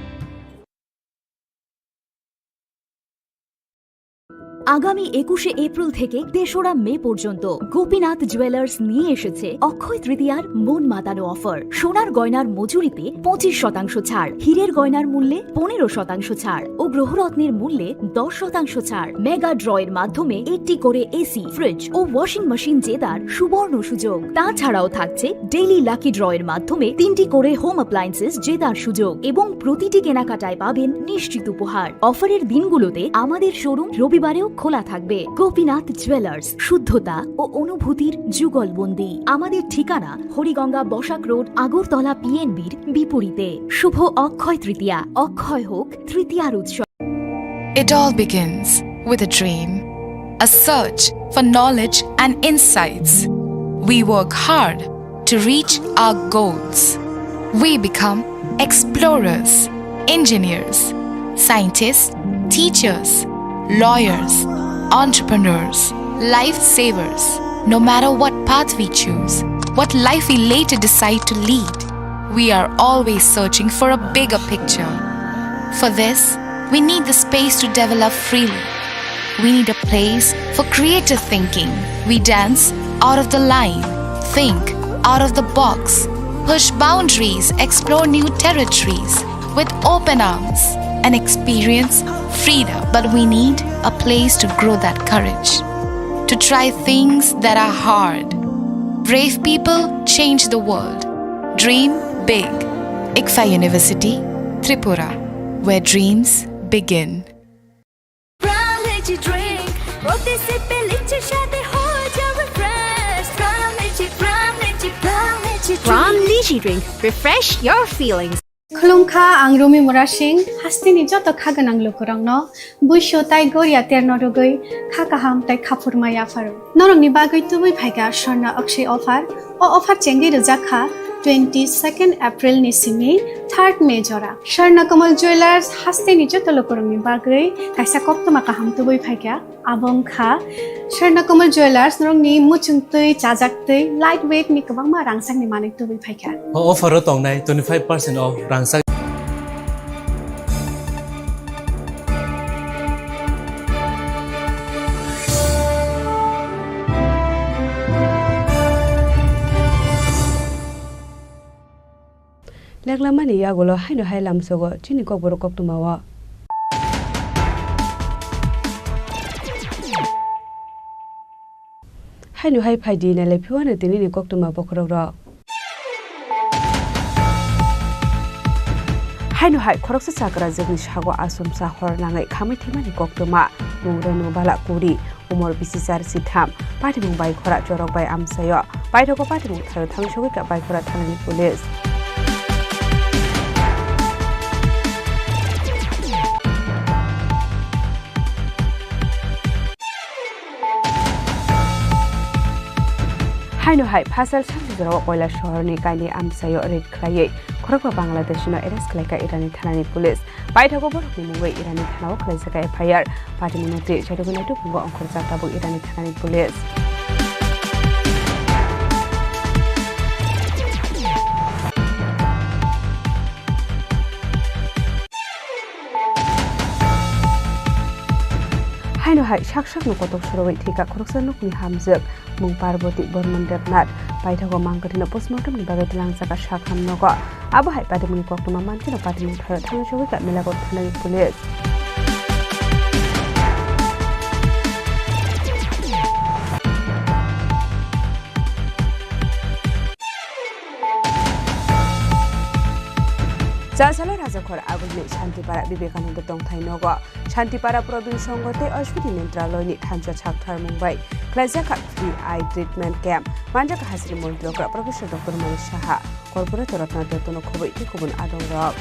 আগামী 21শে April থেকে ৩রা মে পর্যন্ত Gopinath jewellers নিয়ে এসেছে অক্ষয় তৃতীয়ার মন মাতানো offer সোনার গয়নার মজুরিতে 25% ছাড় হীরের গয়নার মূল্যে 15% ছাড় ও গ্রহরত্নের মূল্যে 10% ছাড় মেগা ড্রয়ের মাধ্যমে 80 করে এসি ফ্রিজ ও ওয়াশিং মেশিন জেতার সুবর্ণ সুযোগ তাছাড়াও থাকছে ডেইলি লাকি ড্রয়ের মাধ্যমে 3টি করে হোম অ্যাপ্লায়েন্সেস জেতার সুযোগ এবং প্রতিটি কেনাকাটায় পাবেন নিশ্চিত উপহার অফারের দিনগুলোতে আমাদের শোরুম রবিবারেও খোলা থাকবে গোপীনাথ জুয়েলার্স শুদ্ধতা ও অনুভূতির যুগলবন্দি আমাদের ঠিকানা হরিগঙ্গা বসাক রোড আগরতলা পিএনবির বিপরীতে শুভ অক্ষয় তৃতীয়া অক্ষয় হোক তৃতীয়ার উৎসব It all begins with a dream, a search for knowledge and insights. We work hard to reach our goals. We become explorers, engineers, scientists, teachers, lawyers, entrepreneurs, lifesavers. No matter what path we choose, what life we later decide to lead, we are always searching for a bigger picture. For this, we need the space to develop freely. We need a place for creative thinking. We dance out of the line, think out of the box, push boundaries, explore new territories with open arms and experience freedom. But we need a place to grow that courage, to try things that are hard. Brave people change the world. Dream big. ICFA University, Tripura, where dreams begin. Pram Lychee Drink. Refresh your feelings. Khulungkha ang Rumi Murashing hastini joto khaganang lokorangno buisho tai goria ternodogoi khakaham tai khapurmaya faru norongni bagoi tubui phaiga sorna akshay offer o offer chengi rujakha 22nd April ni simi 3rd May jora Sharna Kamal Jewelers hastini joto lokorongni bagoi kaisa koktoma kaham tubui phaiga abongkha Sharna Kamal Jewelers norongni muchungtui chajaktui lightweight ni kabangma rangsangni manik tubui phaiga offer tong nai 25% off rangsak Leklamani yagulo haino hailam sogo chini Kokborok tumawa hainu hai phai di na le phiwana tini ni koktuma bokrok ro hainu hai khoroksa sakra jagni sago asumsa hornangai khamai thimani koktuma mungrenu bala kuri umor bisisar sitham pati mumbai khora chorok bai amsayo baithoko pati mung tharo thangsogi ka bai khora thanani police hainu hai phasal samni jora koila shahorni kaini amsayo red khlaiye khorokba bangladeshino arrest khlaika irani thanani police baithoko borokni mungbai irani thanao khlaisaka FIR pati munoti chadoguna tu bungo angkhor jatabo irani thanani police hainu hai shakshak no kotok soroi thika khoroksa nukni hamjak mung Parvati Borman Devnath baithoko mangkatina postmortem ni bagai telang jaka shakham nogo abo hai padimuni koktuma mankino padimuni thara thangsogi ka melagot thanani police Jasala Rajakhor Agulni Shantipara Vivekananda Tongthai Nogo Shantipara Province Songote Ashwini Nentraloini Thancha Chakthar Mumbai Klajaka Free Eye Treatment Camp Manjaka Hasri Montrokra Professor Dr. Manish Shaha Corporate Ratna Detono Khoboi Tikubun Adongrok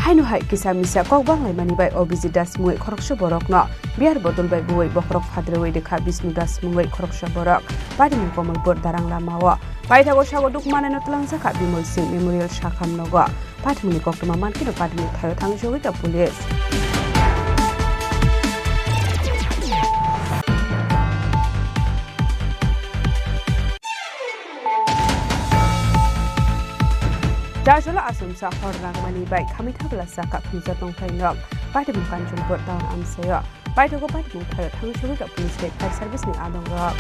hainu hai kisamisa kokbang lai mani bai obiji das mui khoroksha borok no biar bodol bai buai bokrok phadrewai dekha Vishnu das mui khoroksha borok padi mung komalpur darang lamawa bai thago sago dukmane no tlangsa kha Bimol Singh Memorial Shakham nogo padi muni koktuma mankino padi mung thayo thangjogi ta police Jasala asumsa horrang mani bai khamithabla saka khunja tongthai nok pati mung kanchonpur town amsayo baithoko pati mung thayo thangsogi ka police state fire service ni adongrok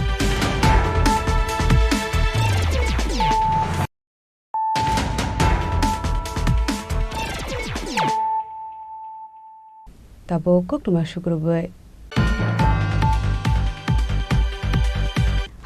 tabo koktuma shukrobai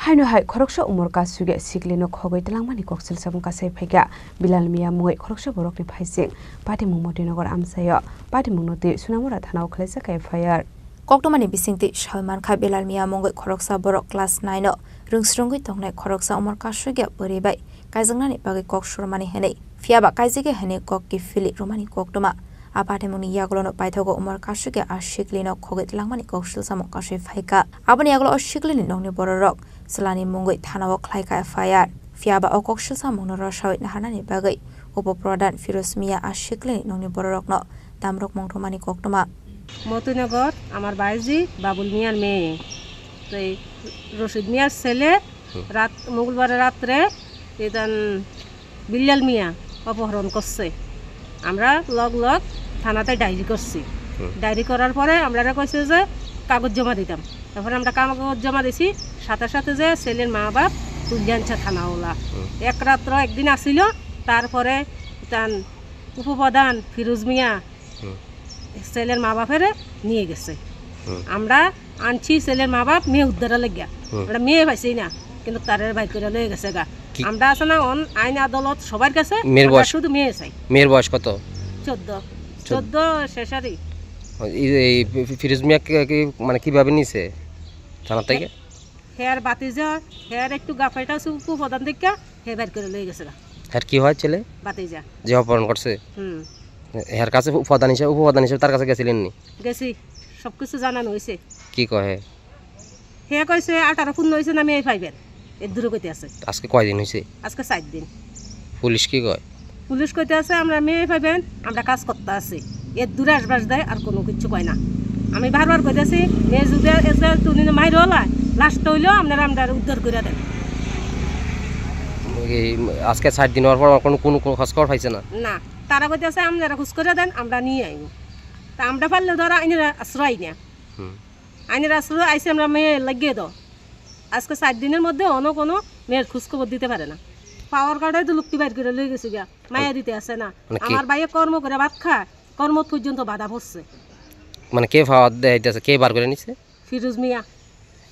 hainu hai khoroksa umor ka suge siglino khogoi telangmani koksel sabung kasai phaiga bilal mia mui khoroksa borokni phaising pati mung Modinagar amsayo pati mung noti sunamura thanao khlaisa ka FIR koktomani bisingti Salman Kha Bilal Mia mongoi khoroksa borok class 9 no rungsrungui tongnai khoroksa umor ka suge boribai kaijangnani bagai kok surmani henei fiaba kaijige henei kok ki fili romani koktoma apate muni yaglono paithogo umar kasuge ashiklino khogit langmani koksil samok kashe phaika abani yaglo ashiklini nongni bororok salani mungoi thanao khlaika FIR fiaba okoksil samok no rashawit nahanani bagai upoprodan Firoz Mia ashiklini nongni bororok no tamrok mongtomani koktoma Motinagar আমার বাইজি বাবুল মিয়ার মেয়ে তো এই রশিদ মিয়ার ছেলে রাত মঙ্গলবার রাত্রে এদান বিল্লাল মিয়া অপহরণ করছে আমরা লগ লগ থানাতে ডায়েরি করছি ডায়েরি করার পরে আমরা কইছে যে কাগজ জমা দিতাম তারপরে আমরা কাগজ জমা দিছি সাথে সাথে যে ছেলের মা বাপ তুলে আনছে থানাওয়ালা এক রাত্র একদিন আসিল তারপরে তার উপপ্রধান ফিরোজ মিয়া ছেলের মা বাপের নিয়ে গেছে আমরা আনছি ছেলের মা বাপ মেয়ে উদ্ধারে লাগিয়া আমরা মেয়ে পাইছি না কিন্তু তারের বাইর করে লয়ে গেছে গা আমরা আছে না আইন আদালত সবার কাছে শুধু মেয়ে চাই মেয়ের বয়স কত 14 শেষারি এই ফিরোজ মিয়া মানে কিভাবে নিছে থানা থেকে হেয়ার বাতিজা হেয়ার একটু গাফাইটা সুপু প্রধান থেকে হে বাইর করে লয়ে গেছে গা আর কি হয় ছেলে বাতিজা যে অপহরণ করছে এর কাছে উপপ্রধান হিসেবে তার কাছে গেছিলেন নি গেছি সবকিছু জানানো হয়েছে কি কয় হে কইছে 18 পূর্ণ হয়েছে না মেয়ে পাইবেন এর দূরে কইতে আছে আজকে কয়দিন হয়েছে আজকে 4 দিন পুলিশ কি কয় পুলিশ কইতে আছে আমরা মেয়ে পাইবেন আমরা কাজ করতে আছি এর দূরে আসবাস দেয় আর কোনো কিছু কয় না আমি বারবার কইতেছি মেয়ে যদি এসে তুমি মাইর হলা লাস্ট হইলো আমরা উদ্ধার করে দেন আজকে 4 দিন হওয়ার পর কোনো খোঁজ খবর পাইছে না না তারা কইতেছে আপনারা খোঁজ করে দেন আমরা নিয়ে আইব তা আমরা পারলে ধরো আইনের আশ্রয় না আইনের আশ্রয় আইসে আমরা মেয়ে লাগিয়ে দাও আজকে 4 দিনের মধ্যে অন্য কোনো মেয়ের খোঁজ খবর দিতে পারে না পাওয়ার কার্ডে তো লুক্তি বাইর করে লই গেছে গিয়া মায়া দিতে আসে না আমার ভাইয়ে কর্ম করে ভাত খায় কর্ম পর্যন্ত বাধা পড়ছে মানে কে পাওয়ার দিতেছে কে বার করে নিছে ফিরোজ মিয়া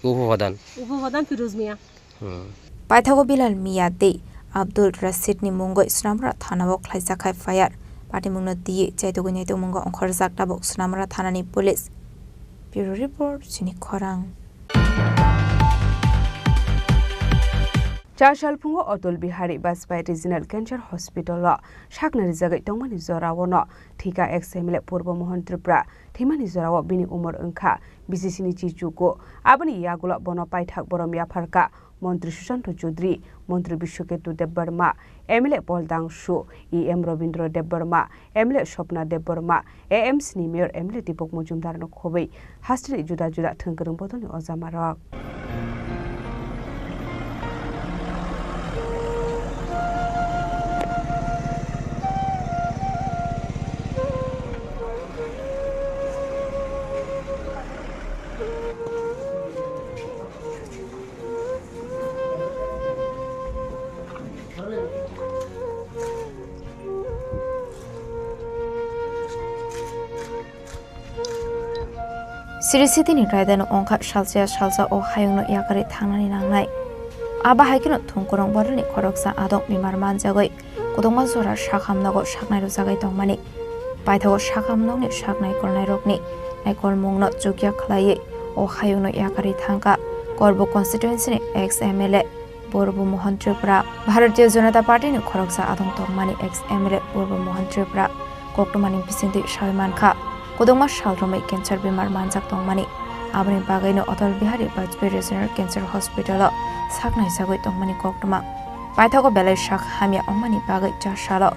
উপপ্রধান ফিরোজ মিয়া পাইথাগো বিলাল মিয়া দে আব্দুল রাশিদনি মুঙ্গই সুনামরা থানাও খ্লাইজাখাই ফায়ার পার্টি মুংনো দিয়ে চাইতগৈ নাইতো মুঙ্গ অংখরজাক দাবক সুনামরা থানাनि পুলিশ ব্যুরো রিপোর্ট চিনি খরাং চারশালফুঙ্গ Atul Bihari Vajpayee regional cancer hospital সাকনারি জায়গায় তংমানি জরাওন ঠিকা XMLA পূর্ব মোহন ত্রিপুরা থিমানি জরাও বিনি উমর ওংখা বিসিসিনি চিচুকো আবনি ইয়াগুলা বন পাইথাক বরম ইয়াফারকা মন্ত্রী সুশান্ত চৌধুরী মন্ত্রী বিশ্বকেতু দেববর্মা MLA পলদাংশু EM রবীন্দ্র দেববর্মা MLA স্বপ্না দেববর্মা AMCনি মেয়র MLA দীপক মজুমদার খবৈ হাস্ট্রি जुदा जुदा थोंगोरों बदलनि अजामारक Sirisitini raidano ongkha salsa o hayungno yakari thangnani nangnai aba haikino thungkorong borani khoroksa adong mimar manjagoi kodongma zora shakhamnago shaknai rojagai tongmani paithago shakhamnogni shaknai kornai rokni naikol mungno jogya khlai o hayungno yakari thangka korbo constituency ni XMLA Purbo Mohan Tripura Bharatiya Janata Party ni khoroksa adong tongmani XMLA Purbo Mohan Tripura koktomani bisingdi shaiman kha kodongma shalromai cancer bemar manjak tongmani abni bagaino Atal Bihari Bajpai Regional Cancer Hospital saknai sagoi tongmani koktoma paithago belai shak hamia ongmani bagai chashalo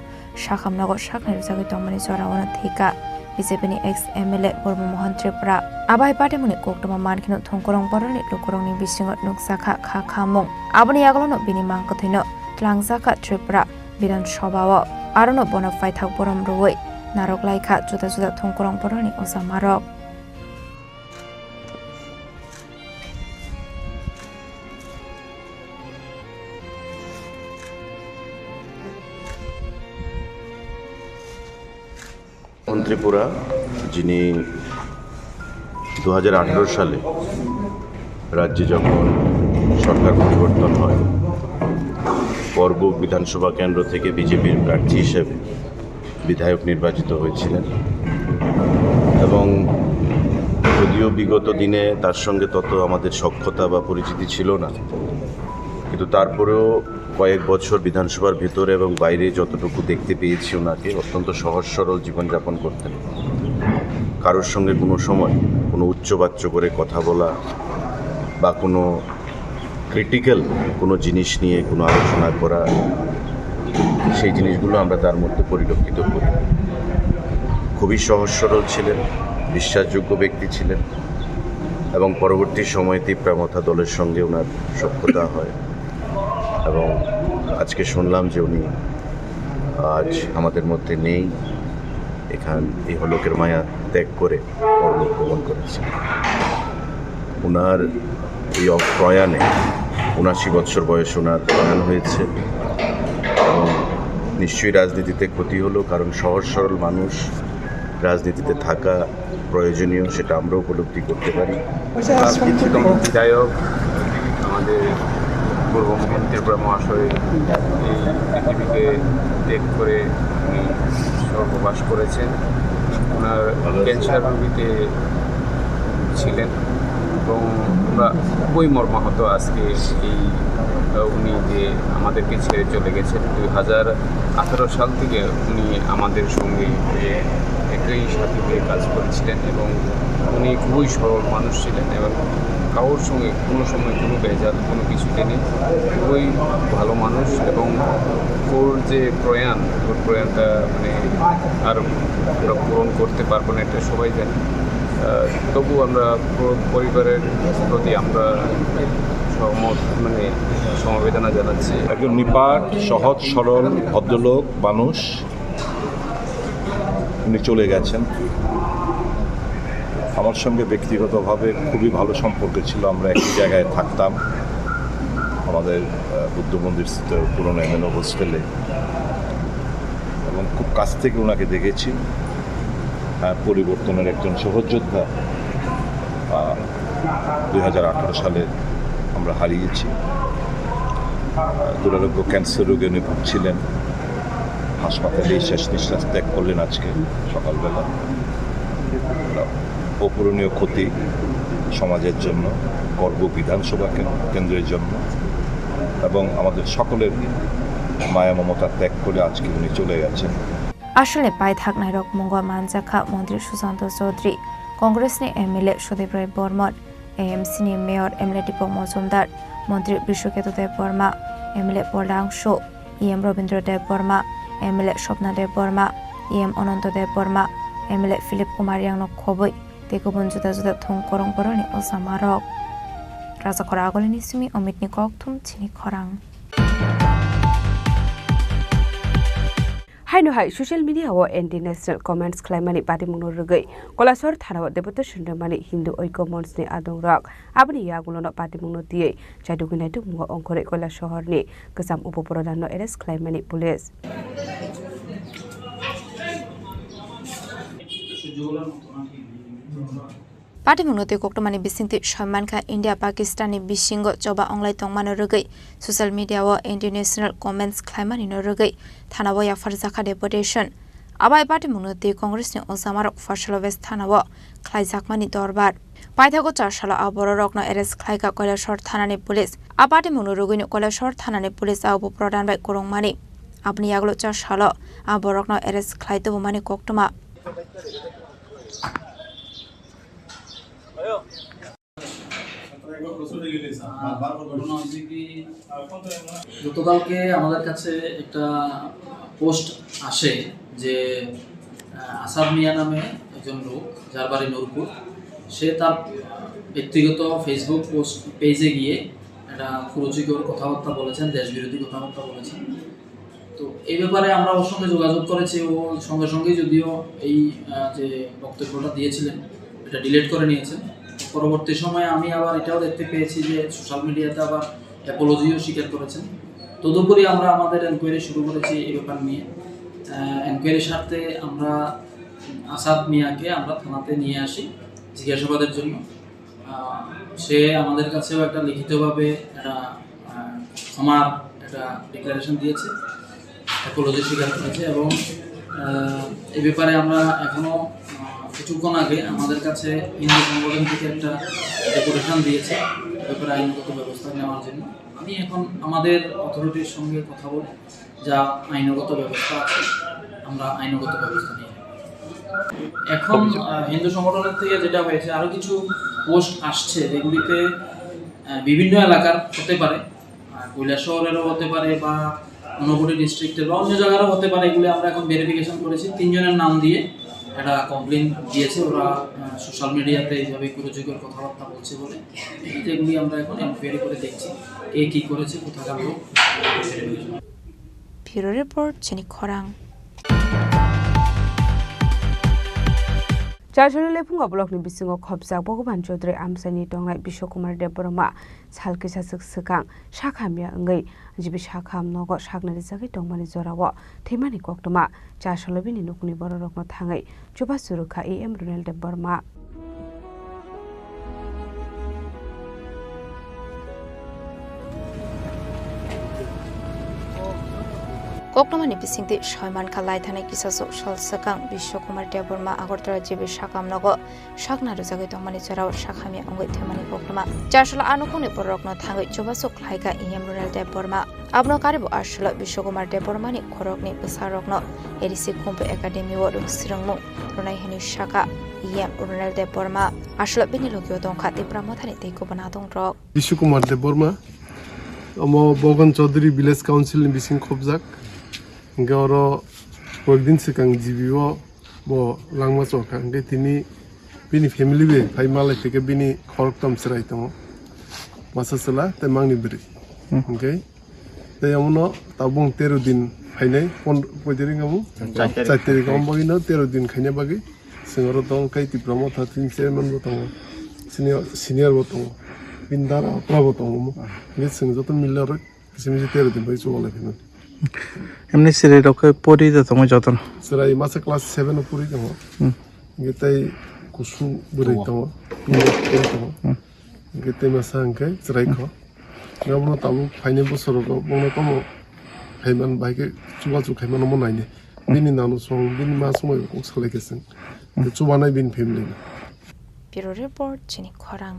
shakhamnago saknai sagoi tongmani sorawana thika BJP ni XMLA Purbo Mohan Tripura abai party muni koktoma mankino thongkorong boroni lokorongni bisingo nuksakha kha khamung abni agolono bini mangkothaino tlangjaka Tripura Biran Sabhao arono bona paithak borom roi narok laika juda juda thongkorong boroni osamarok Tripura যিনি 2018 সালে রাজ্যে যখন সরকার পরিবর্তন হয় পরবক বিধানসভা কেন্দ্র থেকে বিজেপির প্রার্থী হিসেবে বিধায়ক নির্বাচিত হয়েছিলেন এবং যদিও বিগত দিনে তার সঙ্গে তত আমাদের সখ্যতা বা পরিচিতি ছিল না কিন্তু তারপরেও কয়েক বছর বিধানসভার ভেতরে এবং বাইরে যতটুকু দেখতে পেয়েছি ওনাকে অত্যন্ত সহজ সরল জীবনযাপন করতেন কারোর সঙ্গে কোনো সময় কোনো উচ্চবাচ্য করে কথা বলা বা কোনো ক্রিটিক্যাল কোনো জিনিস নিয়ে কোনো আলোচনা করা সেই জিনিসগুলো আমরা তার মধ্যে পরিলক্ষিত করি খুবই সহজ সরল ছিলেন বিশ্বাসযোগ্য ব্যক্তি ছিলেন এবং পরবর্তী সময়ে তীব্রামথা দলের সঙ্গে ওনার সখ্যতা হয় এবং আজকে শুনলাম যে উনি আজ আমাদের মধ্যে নেই এই হলকের মায়া ত্যাগ করে পরলোক গমন করেছেন ওনার এই প্রয়াণে ৭৯ বছর বয়সে ওনার প্রয়াণ হয়েছে এবং নিশ্চয়ই রাজনীতিতে ক্ষতি হলো কারণ সহজ সরল মানুষ রাজনীতিতে থাকা প্রয়োজনীয় সেটা আমরা উপলব্ধি করতে পারি বিধায়ক আমাদের পূর্ব মোহন ত্রিপুরা মহাশয় এই পৃথিবীকে ত্যাগ করে উনি স্বর্গবাস করেছেন ওনার ক্যান্সার রোগীতে ছিলেন এবং আমরা খুবই মর্মাহত আজকে এই উনি যে আমাদেরকে ছেড়ে চলে গেছেন 2018 সাল থেকে উনি আমাদের সঙ্গে একই সাথী হয়ে কাজ করেছিলেন এবং উনি খুবই সরল মানুষ ছিলেন এবং কারোর সঙ্গে কোনো সময় কোনো বেজাল কোনো কিছুতে নেই খুবই ভালো মানুষ এবং ওর যে ওর প্রয়াণটা মানে আর আমরা পূরণ করতে পারবো না এটা সবাই জানি তবু আমরা পরিবারের প্রতি আমরা সমবেদনা জানাচ্ছি একজন নিপাট সহজ সরল ভদ্রলোক মানুষ উনি চলে গেছেন আমার সঙ্গে ব্যক্তিগতভাবে খুবই ভালো সম্পর্ক ছিল আমরা একই জায়গায় থাকতাম আমাদের বুদ্ধ মন্দির স্থিত পুরনো এমএনও হোস্টেলে, এবং খুব কাছ থেকে ওনাকে দেখেছি। পরিবর্তনের একজন সহযোদ্ধা 2018 সালে আমরা হারিয়েছি। দুরারোগ্য ক্যান্সার রোগে উনি ভুগছিলেন, হাসপাতালেই শেষ নিঃশ্বাস ত্যাগ করলেন আজকে সকালবেলা। অপূরণীয় ক্ষতি সমাজের জন্য, গর্ব বিধানসভা কেন্দ্রের জন্য, এবং আমাদের সকলের মায়া মমতা ত্যাগ করে আজকে উনি চলে গেছেন। আসলে পাই থাকনাই রক মঙ্গল মানজাখা মন্ত্রী Sushanta Chowdhury, কংগ্রেসনি MLA Sudip Roy Barman, এএমসিনি mayor MLA Dipak Majumdar, মন্ত্রী বিশ্বকেতু দেব বর্মা, এমএলএ পলাংশু, ইএম রবীন্দ্র দেব বর্মা, এমএলএ স্বপ্না দেব বর্মা, ইএম অনন্ত দেব বর্মা, এমএলএ ফিলিপ কুমার यांनो खबै ते गुबुन जुदा जुदा थं करं बरनि असामारक राजाखरा आगलनि सिमी अमितनि कक्थुम चिनि खरां हाइनो हाइ सोशल मीडिया वो एंटी नेशनल कमेंट्स खालामनानै बादिमुनो रुगै कलासर थानाव देबत सुन्दरमानि हिन्दू ऐक्य मन्चनि आदं रक आबनि यागुलनो बादिमुनो दियै जायदुगिनाय दुमुङाव अंखरे कला शहरनि गोजाम उपप्रधाननो एरेस्ट खालामनानै पुलिस पार्टी मुनोते कोक्टमानि बिसिंति सम्मानखा इंडिया पाकिस्तानी बिसिंगो चोबा अंगलाय तंमानो रुगै सोशल मीडिया वो इंटरनेशनल कमेंट्स खालामनानै नो रुगै थानाव याफार जाखा डेपुटेशन आबाय पार्टी मुनोते कांग्रेसनि असामारक फार्सल वेस्ट थानाव खालायजाकमानि दरबार पाइथागो 4 साल आबर रकनो एरेस्ट खालायका कैलासर थानानि पुलिस आ पार्टी मुनो रुगैनो कैलासर थानानि पुलिस आ उपप्रधान बाय करंमानि आपनि यागलो 4 साल आबर रकनो एरेस्ट खालायतो मानि कोक्टमा গতকালকে আমাদের কাছে একটা পোস্ট আসে যে আসাদ মিয়া নামে একজন লোক, যার বাড়ি নূরপুর, সে তার ব্যক্তিগত ফেসবুক পোস্ট পেজে গিয়ে একটা কুরুচিকর কথাবার্তা বলেছেন, দেশবিরোধী কথাবার্তা বলেছেন। তো এই ব্যাপারে আমরা ওর সঙ্গে যোগাযোগ করেছি। ও সঙ্গে সঙ্গেই যদিও এই যে বক্তব্যটা দিয়েছিলেন এটা ডিলিট করে নিয়েছেন। পরবর্তী সময়ে আমি আবার এটাও দেখতে পেয়েছি যে সোশ্যাল মিডিয়াতে আবার অ্যাপোলজিও স্বীকার করেছেন। তদুপরি আমরা আমাদের এনকোয়ারি শুরু করেছি এই ব্যাপার নিয়ে। এনকোয়ারির স্বার্থে আমরা আসাদ মিয়াকে আমরা থানাতে নিয়ে আসি জিজ্ঞাসাবাদের জন্য। সে আমাদের কাছেও একটা লিখিতভাবে একটা ক্ষমার একটা ডিক্লারেশন দিয়েছে, অ্যাপোলজি স্বীকার করেছে। এবং এই ব্যাপারে আমরা এখনও কিছুক্ষণ আগে আমাদের কাছে হিন্দু সংগঠন থেকে একটা ডেপুটেশন দিয়েছে ব্যাপারে আইনগত ব্যবস্থা নেওয়ার জন্য। আমি এখন আমাদের অথরিটির সঙ্গে কথা বলে যা আইনগত ব্যবস্থা আছে আমরা আইনগত ব্যবস্থা নিই। এখন হিন্দু সংগঠনের থেকে যেটা হয়েছে, আরও কিছু পোস্ট আসছে যেগুলিতে বিভিন্ন এলাকার হতে পারে, কৈলাসহরেরও হতে পারে বা ঊনকোটি ডিস্ট্রিক্টের বা অন্য জায়গারও হতে পারে। এগুলি আমরা এখন ভেরিফিকেশন করেছি। 3 জনের নাম দিয়ে একটা কমপ্লেন দিয়েছে। ওরা সোশ্যাল মিডিয়াতে এইভাবে কুরুচিকর কথাবার্তা বলছে বলে এগুলি আমরা এখন এনকোয়ারি করে দেখছি কে কী করেছে, কোথাকার লোক। ব্যুরো রিপোর্ট চিনি খরাং। चारजन लेफुंग ब्लकनि बिसिङाव खबजाक भगवान चौधुरी आमसानि दंनाय बिश्वकुमार देब बरमा सालकिसा सखसोखां साखामिया ओंगै जिबि साखाम नगर सागनारि जागै दंमानि जराव थैमानि कक्टमा चारसलबिनि नखनि बर रकनो थाङै चुबा सुरुखा एम रुनेल देब बरमा कोक्टमानि बिसिंति सयमान खालाय थानाय किसासो सलसकां बिश्वकुमार देब बरमा आगरतला जिबि साकाम नग सागनारु जागै दंमानि जराव साखामिया ओंगै थैमानि कोक्टमा चारसला आनुखनि बर रकनो थाङै चुबासो खालायका एम रुनेल देब बरमा आबनो कारिबो आरसला बिश्वकुमार देब बर्मानि खरकनि बसा रकनो एरिसि खुम्पे एकाडेमि व रुंसिरंमु रुनायहनि साका एम रुनेल देब बर्मा आरसला बिनि लोगियो दंखा त्रिपुरा मथानि दैको बना दं रक बिश्वकुमार देब बर्मा अमो भगवान चौधुरी विलेज काउन्सिल नि बिसिं खबजाक गावरो कয়েকদিন सिगां जिबिओ बो लांमा चौका ओंगे तिनि बिनि फेमिलि बे फाइ मालाय तेके बिनि खरकतम सराय दङ मासासला ते मांनि बिरि ओंगे ते यमनो ताबुं 13 दिन फाइनाय कोन पदिरिंगामु 4 तारिख अमबगिनो 13 दिन खायने बागै सिंगरो दं काइ तिप्रमो थाथिन चेयरमैन बो दङ सिनियर बो दङ bindara prabo tongo nge sing joto millar kisimi tere din bai chuwala phina এমনি সিরে রকে পড়ি তো তোমার যতন serai masa class 7 puri tongo nge tai kusu buri tongo puri tongo nge tai masa angkai serai kho ngabono tamu phaine bosoro ko bono komo haiman baike chuwa chu khaiman mo naine bini nanu song bini ma somoy ko sale kesen chuwa nai bin family Bureau Report Chini Khorang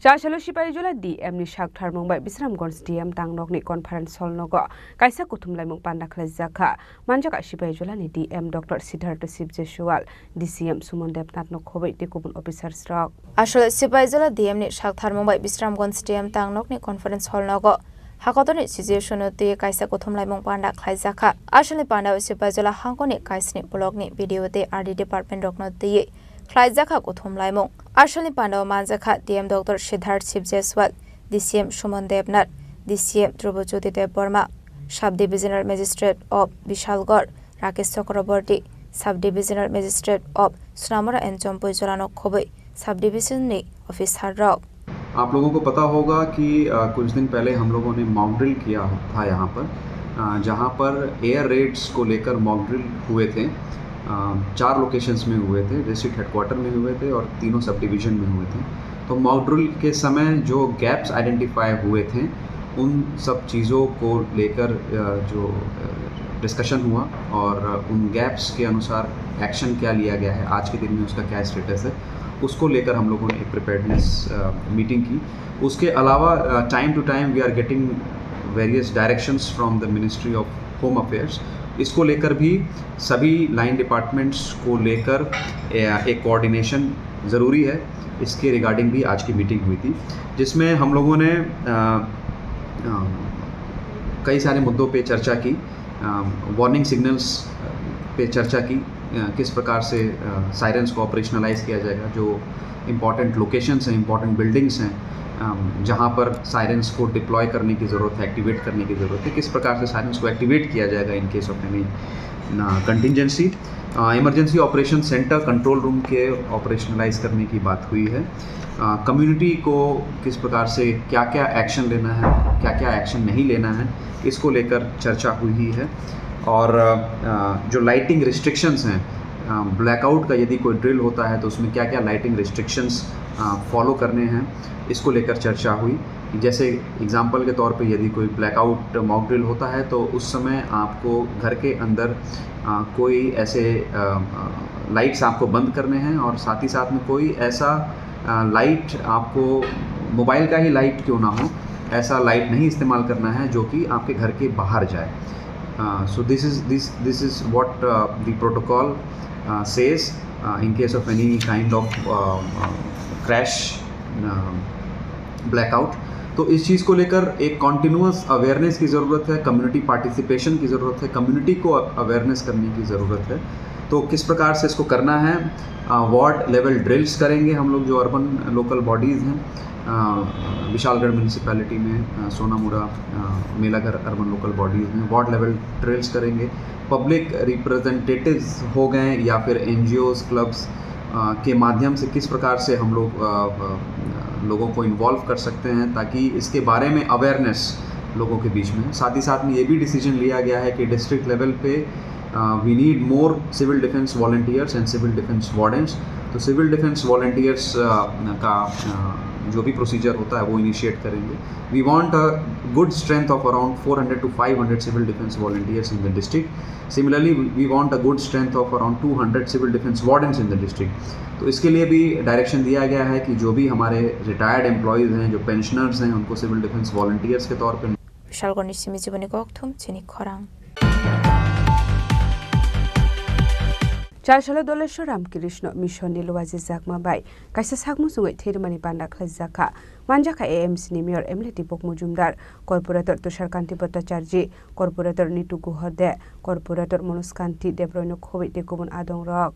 Chashalo Shipai Jola DM ni Shak Tharmong by Bisramgons DM Tangnok ni conference hall nogo kaisa kuthumlai mung panda khlajaka manjaka Shipai Jola ni DM Dr. Siddhartha Sibjeswal DCM Sumon Debnath no khobai te kubun officers rok Ashole Shipai Jola DM ni Shak Tharmong by Bisramgons DM Tangnok ni conference hall nogo Hakotoni situation te kaisa kuthumlai mung panda khlajaka Ashole panda Shipai Jola hangkoni kaisni blog ni video te RD department rok no te Klaizaka kuthumlai mong Ashali Pandao Manjaka DM Dr. Siddhartha Sibjeswal DCM Shumon Debnath DCM Drubajyoti Dev Burma Sub-Divisional Magistrate of Bishalgarh Rakesh Chakraborty Sub-Divisional Magistrate of Sunamura and Jompoi Jolano Khobai Sub-Division ने officer rock आप लोगों को पता होगा कि कुछ दिन पहले हम लोगों ने मॉक ड्रिल किया था यहाँ पर जहाँ पर एयर रेड्स को लेकर मॉक ड्रिल हुए थे 4 लोकेशंस में हुए थे डिस्ट्रिक्ट हेडक्वार्टर में हुए थे और 3 सब डिवीज़न में हुए थे तो मॉक ड्रिल के समय जो गैप्स आइडेंटिफाई हुए थे उन सब चीज़ों को लेकर जो डिस्कशन हुआ और उन गैप्स के अनुसार एक्शन क्या लिया गया है आज के दिन में उसका क्या स्टेटस है उसको लेकर हम लोगों ने एक प्रिपेयर्डनेस मीटिंग की उसके अलावा time to time we are getting various directions from the ministry of home affairs इसको लेकर भी सभी लाइन डिपार्टमेंट्स को लेकर एक कोऑर्डिनेशन ज़रूरी है इसके रिगार्डिंग भी आज की मीटिंग हुई थी जिसमें हम लोगों ने कई सारे मुद्दों पे चर्चा की वार्निंग सिग्नल्स पे चर्चा की किस प्रकार से सायरन्स को ऑपरेशनलाइज किया जाएगा जो इम्पॉर्टेंट लोकेशंस हैं इम्पॉर्टेंट बिल्डिंग्स हैं जहाँ पर सायरन्स को डिप्लॉय करने की ज़रूरत है एक्टिवेट करने की ज़रूरत है किस प्रकार से सायरन्स को एक्टिवेट किया जाएगा in case of any contingency emergency operation centre control room के ऑपरेशनलाइज करने की बात हुई है कम्युनिटी को किस प्रकार से क्या क्या एक्शन लेना है क्या क्या एक्शन नहीं लेना है इसको लेकर चर्चा हुई है और जो लाइटिंग रिस्ट्रिक्शंस हैं ब्लैकआउट का यदि कोई ड्रिल होता है तो उसमें क्या क्या लाइटिंग रिस्ट्रिक्शंस फॉलो करने हैं इसको लेकर चर्चा हुई जैसे एग्जांपल के तौर पे यदि कोई ब्लैकआउट मॉक ड्रिल होता है तो उस समय आपको घर के अंदर कोई ऐसे लाइट्स आपको बंद करने हैं और साथ ही साथ में कोई ऐसा लाइट आपको मोबाइल का ही लाइट क्यों ना हो ऐसा लाइट नहीं इस्तेमाल करना है जो कि आपके घर के बाहर जाए so this is what the protocol says in case of any kind of crash blackout तो इस चीज़ को लेकर एक कॉन्टिन्यूस अवेयरनेस की ज़रूरत है कम्युनिटी पार्टिसिपेशन की ज़रूरत है कम्युनिटी को अवेयरनेस करने की ज़रूरत है तो किस प्रकार से इसको करना है वार्ड लेवल ड्रिल्स करेंगे हम लोग जो अर्बन लोकल बॉडीज़ हैं विशालगढ़ म्यूनिसिपैलिटी में सोनामुरा मेलाघर अर्बन लोकल बॉडीज़ में वार्ड लेवल ड्रिल्स करेंगे पब्लिक रिप्रेजेंटेटिव्स हो गए या फिर NGOs क्लब्स के माध्यम से किस प्रकार से हम लोग लोगों को इन्वॉल्व कर सकते हैं ताकि इसके बारे में अवेयरनेस लोगों के बीच में साथ ही साथ में ये भी डिसीजन लिया गया है कि डिस्ट्रिक्ट लेवल पे we need more civil defence volunteers and civil defence wardens तो सिविल डिफेंस वॉलंटियर्स का जो भी प्रोसीजर होता है वो इनिशिएट करेंगे we want a good strength of around 400 to 500 civil defence volunteers in the district similarly we want a good strength of around 200 civil defence wardens in the district तो इसके लिए भी डायरेक्शन दिया गया है कि जो भी हमारे रिटायर्ड एम्प्लॉयज़ हैं जो पेंशनर्स हैं उनको सिविल डिफेंस वॉलंटियर्स के तौर पर विशालगढ़ निसिमी जीवनी गौथुम चिनी खोरांग Chashalo Dolesho Ramkirishno Mission Niluazi Zakma Bai, Kaisa Sagmu Sungay Thirmani Panda Klazaka, Manjaka AMC Nimior Emleti Pokmujumdar, Corporator Tusharkanti Bhattacharji, Corporator Nitu Guhode, Corporator Monuskanti Debroino Kovi Dekubun Adong Rock.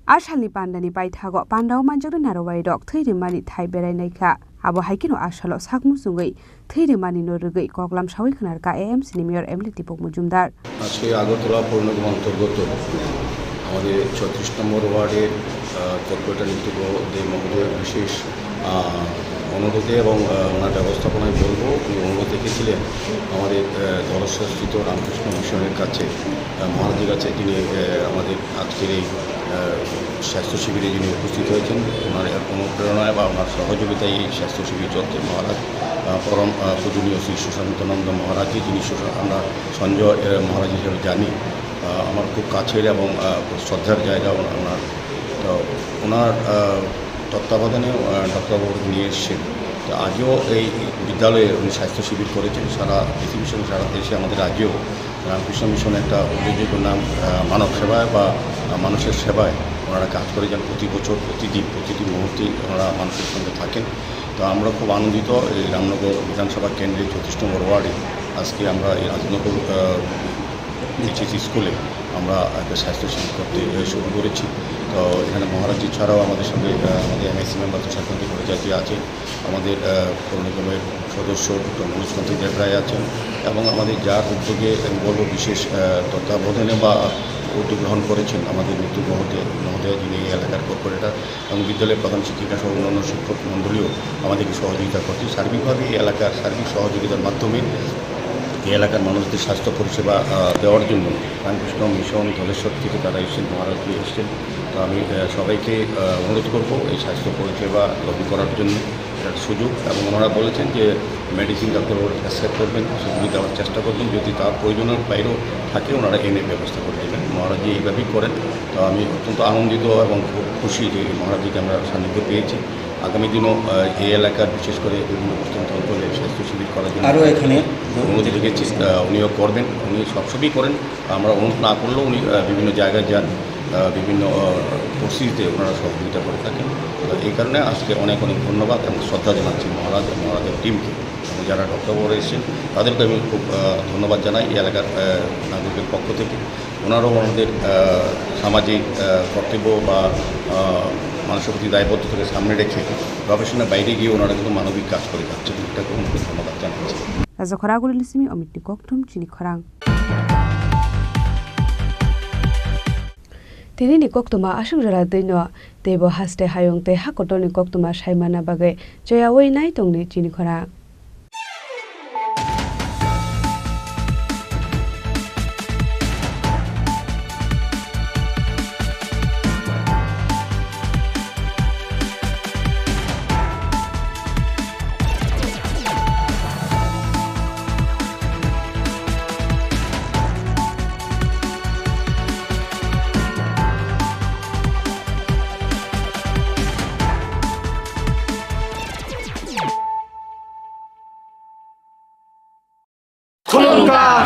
Ashalni Pandani Baithago, Pandao Manjuru Narawai Dog, Thirimani Thai Berenaika. abo haikino ashalo sakmu sungai theire mani no rugai koklam shawi khanar ka AMC ni mayor Emily Dipok Mujumdar আজকে আগরতলা পৌরনিগম অন্তর্গত আমাদের ৩৬ নম্বর ওয়ার্ডের corporator নীতিগদের মহোদয়ের বিশেষ অনুরোধে এবং ওনার ব্যবস্থাপনায় বলবো উনি অনুরোধ রেখেছিলেন আমাদের দলস্থিত রামকৃষ্ণ মিশনের কাছে মহারাজের কাছে তিনি আমাদের আজকের এই স্বাস্থ্য শিবিরে যিনি উপস্থিত হয়েছেন ওনার অনুপ্রেরণায় বা ওনার সহযোগিতায় এই স্বাস্থ্য শিবির চলছে মহারাজ পরম পূজনীয় শ্রী সুশান্তানন্দ মহারাজকে যিনি আমরা সঞ্জয় মহারাজ হিসেবে জানি আমার খুব কাছের এবং শ্রদ্ধার জায়গা ওনার তো ওনার তত্ত্বাবধানে ডক্টরবাবু নিয়ে এসছেন তো আজও এই বিদ্যালয়ে উনি স্বাস্থ্য শিবির করেছেন সারা পৃথিবীর সঙ্গে সারা দেশে আমাদের রাজ্যেও রামকৃষ্ণ মিশন একটা উল্লেখযোগ্য নাম মানব সেবায় বা মানুষের সেবায় ওনারা কাজ করে যান প্রতি বছর প্রতিটি মুহূর্তেই ওনারা মানুষের সঙ্গে থাকেন তো আমরা খুব আনন্দিত এই রামনগর বিধানসভা কেন্দ্রের ৩৪ নম্বর ওয়ার্ডে আজকে আমরা এই রাজনগর এইচএস স্কুলে আমরা একটা স্বাস্থ্য শিবির করতে শুরু করেছি তো এখানে মহারাজি ছাড়াও আমাদের সঙ্গে আমাদের এমএসসি মেম্বার তুষারকান্তি পরিচালক আছেন আমাদের পৌর নিগমের সদস্য ডক্টর মনোজকান্তি দেবরায় আছেন এবং আমাদের যার উদ্যোগে আমি বলবো বিশেষ তত্ত্বাবধানে বা উদ্যোগ গ্রহণ করেছেন আমাদের মৃত্যু মহোদয় যিনি এই এলাকার কর্পোরেটর এবং বিদ্যালয়ের প্রধান শিক্ষিকা সহ অন্যান্য শিক্ষক মণ্ডলীও আমাদেরকে সহযোগিতা করছে সার্বিকভাবে এই এলাকার সার্বিক সহযোগিতার মাধ্যমে এই এলাকার মানুষদের স্বাস্থ্য পরিষেবা দেওয়ার জন্য রামকৃষ্ণ মিশন ধলেশ্বর থেকে তারা এসেছেন মহারাজকে এসেছেন তো আমি সবাইকে অনুরোধ করব এই স্বাস্থ্য পরিষেবা লবি করার জন্য সুযোগ এবং ওনারা বলেছেন যে মেডিসিন ডাক্তারবাবু অ্যাকসেপ্ট করবেন সেগুলি দেওয়ার চেষ্টা করবেন যদি তার প্রয়োজনের বাইরেও থাকে ওনারা এনে ব্যবস্থা করে দেবেন মহারাজি এইভাবেই করেন তো আমি অত্যন্ত আনন্দিত এবং খুব খুশি যে মহারাজিকে আমরা সান্নিধ্য পেয়েছি আগামী দিনও এই এলাকার বিশেষ করে বিভিন্ন প্রত্যন্ত অঞ্চলে স্বাস্থ্য শিবির করার জন্য আরও এখানে অনুরোধ রেখেছি উনিও করবেন উনি সবসময়ই করেন আমরা অনুরোধ না করলেও উনি বিভিন্ন জায়গায় যান বিভিন্ন পরিস্থিতিতে ওনারা সহযোগিতা করে থাকেন তো এই কারণে আজকে অনেক অনেক ধন্যবাদ এবং শ্রদ্ধা জানাচ্ছি মহারাজের টিমকে এবং যারা ডক্টরবাবু এসেছেন তাদেরকে আমি খুব ধন্যবাদ জানাই এই এলাকার নাগরিকের পক্ষ থেকে ওনারাও আমাদের সামাজিক কর্তব্য বা মানুষের প্রতি দায়বদ্ধতাকে সামনে রেখে গবেষণার বাইরে গিয়ে ওনারা কিন্তু মানবিক কাজ করে যাচ্ছেন এটাকে ওনাকে ধন্যবাদ জানাচ্ছি Raja Khoragul Lismi Omit Nikoktum Chini Khorang Tini Nikoktuma Ashura Dino Debo Haste Hayong Te Hakoto Nikoktuma Shaimana Bagay Joyaway Naitong Ni Chini Khorang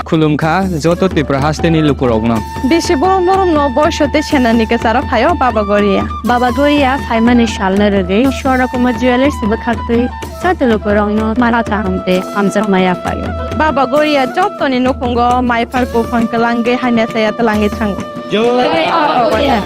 খুলুমখা যত ত্রিপুরা হাসতেনি লুকুরগ্ন বেশি বড় নরম ন বয়সতে সেনানিকে সারা ফায়ো বাবা গরিয়া ফাইমানে শালনা রগে সরা কুমার জুয়েলার্স সিবা খাতই সাতে লুকুরগ্ন মারাতা হামতে আমজা মায়া ফায়ো বাবা গরিয়া যতনি নকুঙ্গ মাইফার কো ফনকলাঙ্গে হাইনা সায়াত লাঙ্গে থাঙ্গো জয় গরিয়া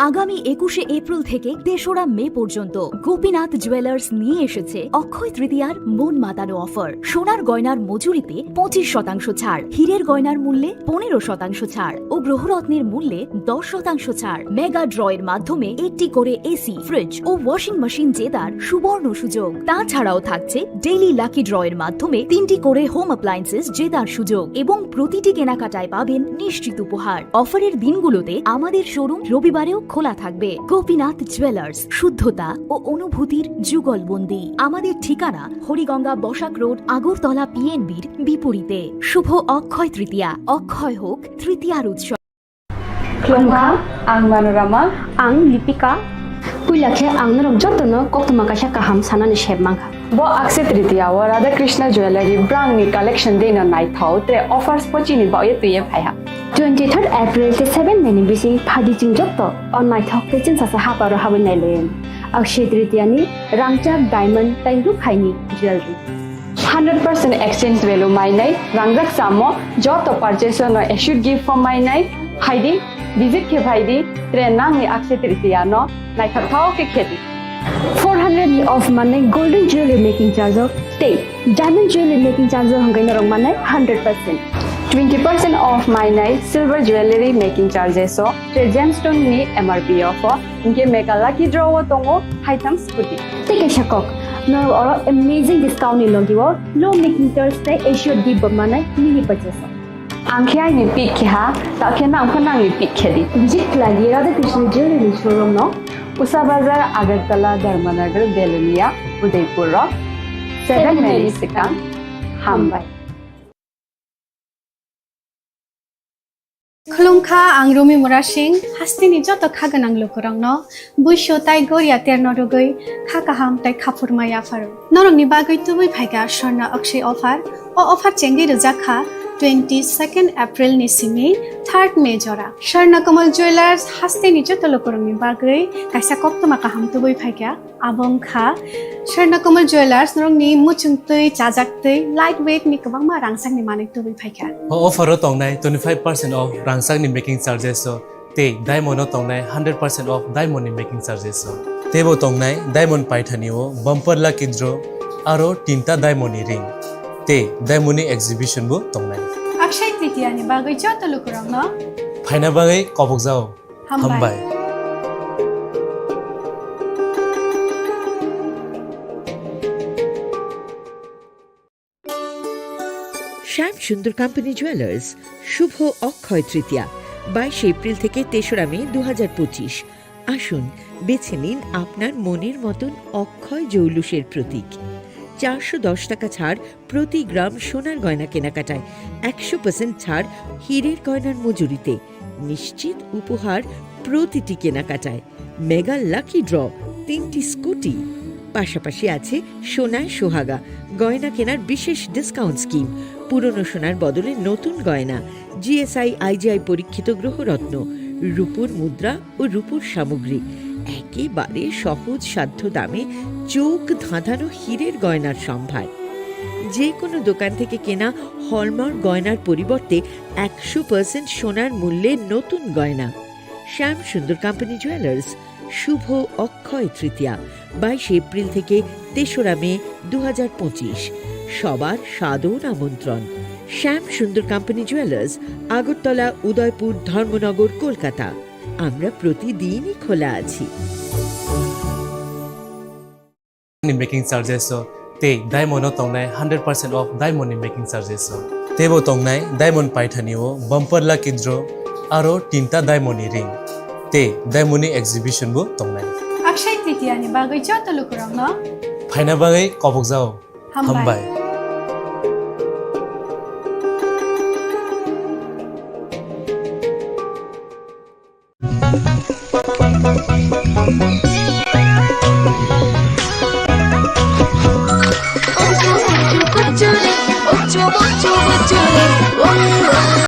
আগামী ২১শে এপ্রিল থেকে ৩রা মে পর্যন্ত গোপীনাথ জুয়েলার্স নিয়ে এসেছে অক্ষয় তৃতীয়ার মন মাতানো অফার সোনার গয়নার মজুরিতে ২৫% ছাড় হীরের গয়নার মূল্যে ১৫% ছাড় ও গ্রহরত্নের মূল্যে 10% ছাড় মেগা ড্রয়ের মাধ্যমে একটি করে এসি ফ্রিজ ও ওয়াশিং মেশিন জেতার সুবর্ণ সুযোগ তাছাড়াও থাকছে ডেইলি লাকি ড্রয়ের মাধ্যমে ৩টি করে হোম অ্যাপ্লায়েন্সেস জেতার সুযোগ এবং প্রতিটি কেনাকাটায় পাবেন নিশ্চিত উপহার অফারের দিনগুলোতে আমাদের শোরুম রবিবারেও খোলা থাকবে গোপীনাথ জুয়েলার্স শুদ্ধতা ও অনুভূতির যুগলবন্দি আমাদের ঠিকানা হরিগঙ্গা বসাক রোড আগরতলা পিএনবির বিপরীতে শুভ অক্ষয় তৃতীয়া অক্ষয় হোক তৃতীয়ার উৎসব খুলুমখা আং মানোরামা আং লিপিকা পুইলাখে আং নরম যতনো কক্তমা কাশা কাহাম সানানি শেবমাংখা bo akse tritiya wa radha krishna jewelry brand ni collection de na nai thau tre offers pochini ba ye tuye phaiha 23rd April te 7 meni bisi phadi jing jotto on my thok te chin sa sa ha paro ha nai len akshe tritiya ni rangchak diamond tairu khaini jewelry 100% exchange value my nai rangrak samo joto purchase no should give for my nai haidi visit ke bhaidi tre nang ni akshe tritiya no nai thau ke kheti 400 of money golden jewelry making charge of stay. Diamond jewelry making charge of hangai narong money 100%. 20% off my night silver jewelry making charges so gemstone ni MRP offer inke make a lucky draw tongo haitam scooty. Take a shakok. No amazing discount ni logiwo low making Thursday issue deep money mini purchase. Angkhai ni pick kha ta khen na angkhon nang ni pick khedi. Visit lagi Radha Krishna jewelry showroom no Usa Bazar Agartala Dharmanagar Belunia Udaipur 7 Mexican Hambai. Khulungkha ang Rumi Murashing hastini joto khaganang lokorang no buisho tai goria terno rogoi khakaham tai khapurmaya faru norong ni bagoi tubui phaiga sorna akshay offer o offer chengi rujakha 22nd April ni simi 3rd May jora Sharna Kamal Jewelers hastini joto lokorang ni bagoi kaisa koktoma kaham tubui phaiga abong kha Sharna Kamal Jewelers norong ni muchungtui chajaktui lightweight ni kabangma rangsang ni manik tubui phaiga offer tongnai 25% off rangsang ni making charges so te diamond tongnai 100% off diamond ni making charges so tebo tongnai diamond paithani o bumper lucky draw aro tinta diamond ni ring te diamond ni exhibition bu tongnai Akshay Tritiya ni bagoi joto lokorang no phaina bagai kobok jao hambai শ্যাম সুন্দর company jewellers শুভ Akshaya Tritiya 22 April থেকে 3রা মে 2025 আসুন বেছে নিন আপনার মনের মতন অক্ষয় জৌলুসের প্রতীক 410 টাকা ছাড় প্রতি গ্রাম সোনার গয়না কেনাকাটায় 100% ছাড় হীরের গয়নার মজুরিতে নিশ্চিত উপহার প্রতিটি কেনাকাটায় মেগা লাকি ড্র 3টি স্কুটি পাশাপাশি আছে সোনায় সোহাগা গয়না কেনার বিশেষ ডিসকাউন্ট স্কিম পুরনো সোনার বদলে নতুন গয়না জিএসআই আইজিআই পরীক্ষিত গ্রহরত্ন রূপোর মুদ্রা ও রূপোর সামগ্রী একেবারে সহজ সাধ্য দামে চোখ ধাঁধানো হীরের গয়নার সম্ভার যে কোনো দোকান থেকে কেনা হলমার্ক গয়নার পরিবর্তে 100% সোনার মূল্যে নতুন গয়না শ্যাম সুন্দর কোম্পানি জুয়েলার্স শুভ অক্ষয় তৃতীয়া 22 এপ্রিল থেকে 3রা মে 2025 সবার সাদর আমন্ত্রণ শ্যাম সুন্দর কোম্পানি জুয়েলার্স আগরতলা উদয়পুর ধর্মনগর কলকাতা আমরা প্রতিদিনই খোলা আছি making charges so te diamond tongnai 100% off diamond making charges so tebo tongnai diamond paithani o bumper lucky draw aro tinta diamond ring te diamond exhibition bu tongnai Akshay Tritiya ni bagoi joto lokorang no phaina bagai kobok jao hambai Butchuli,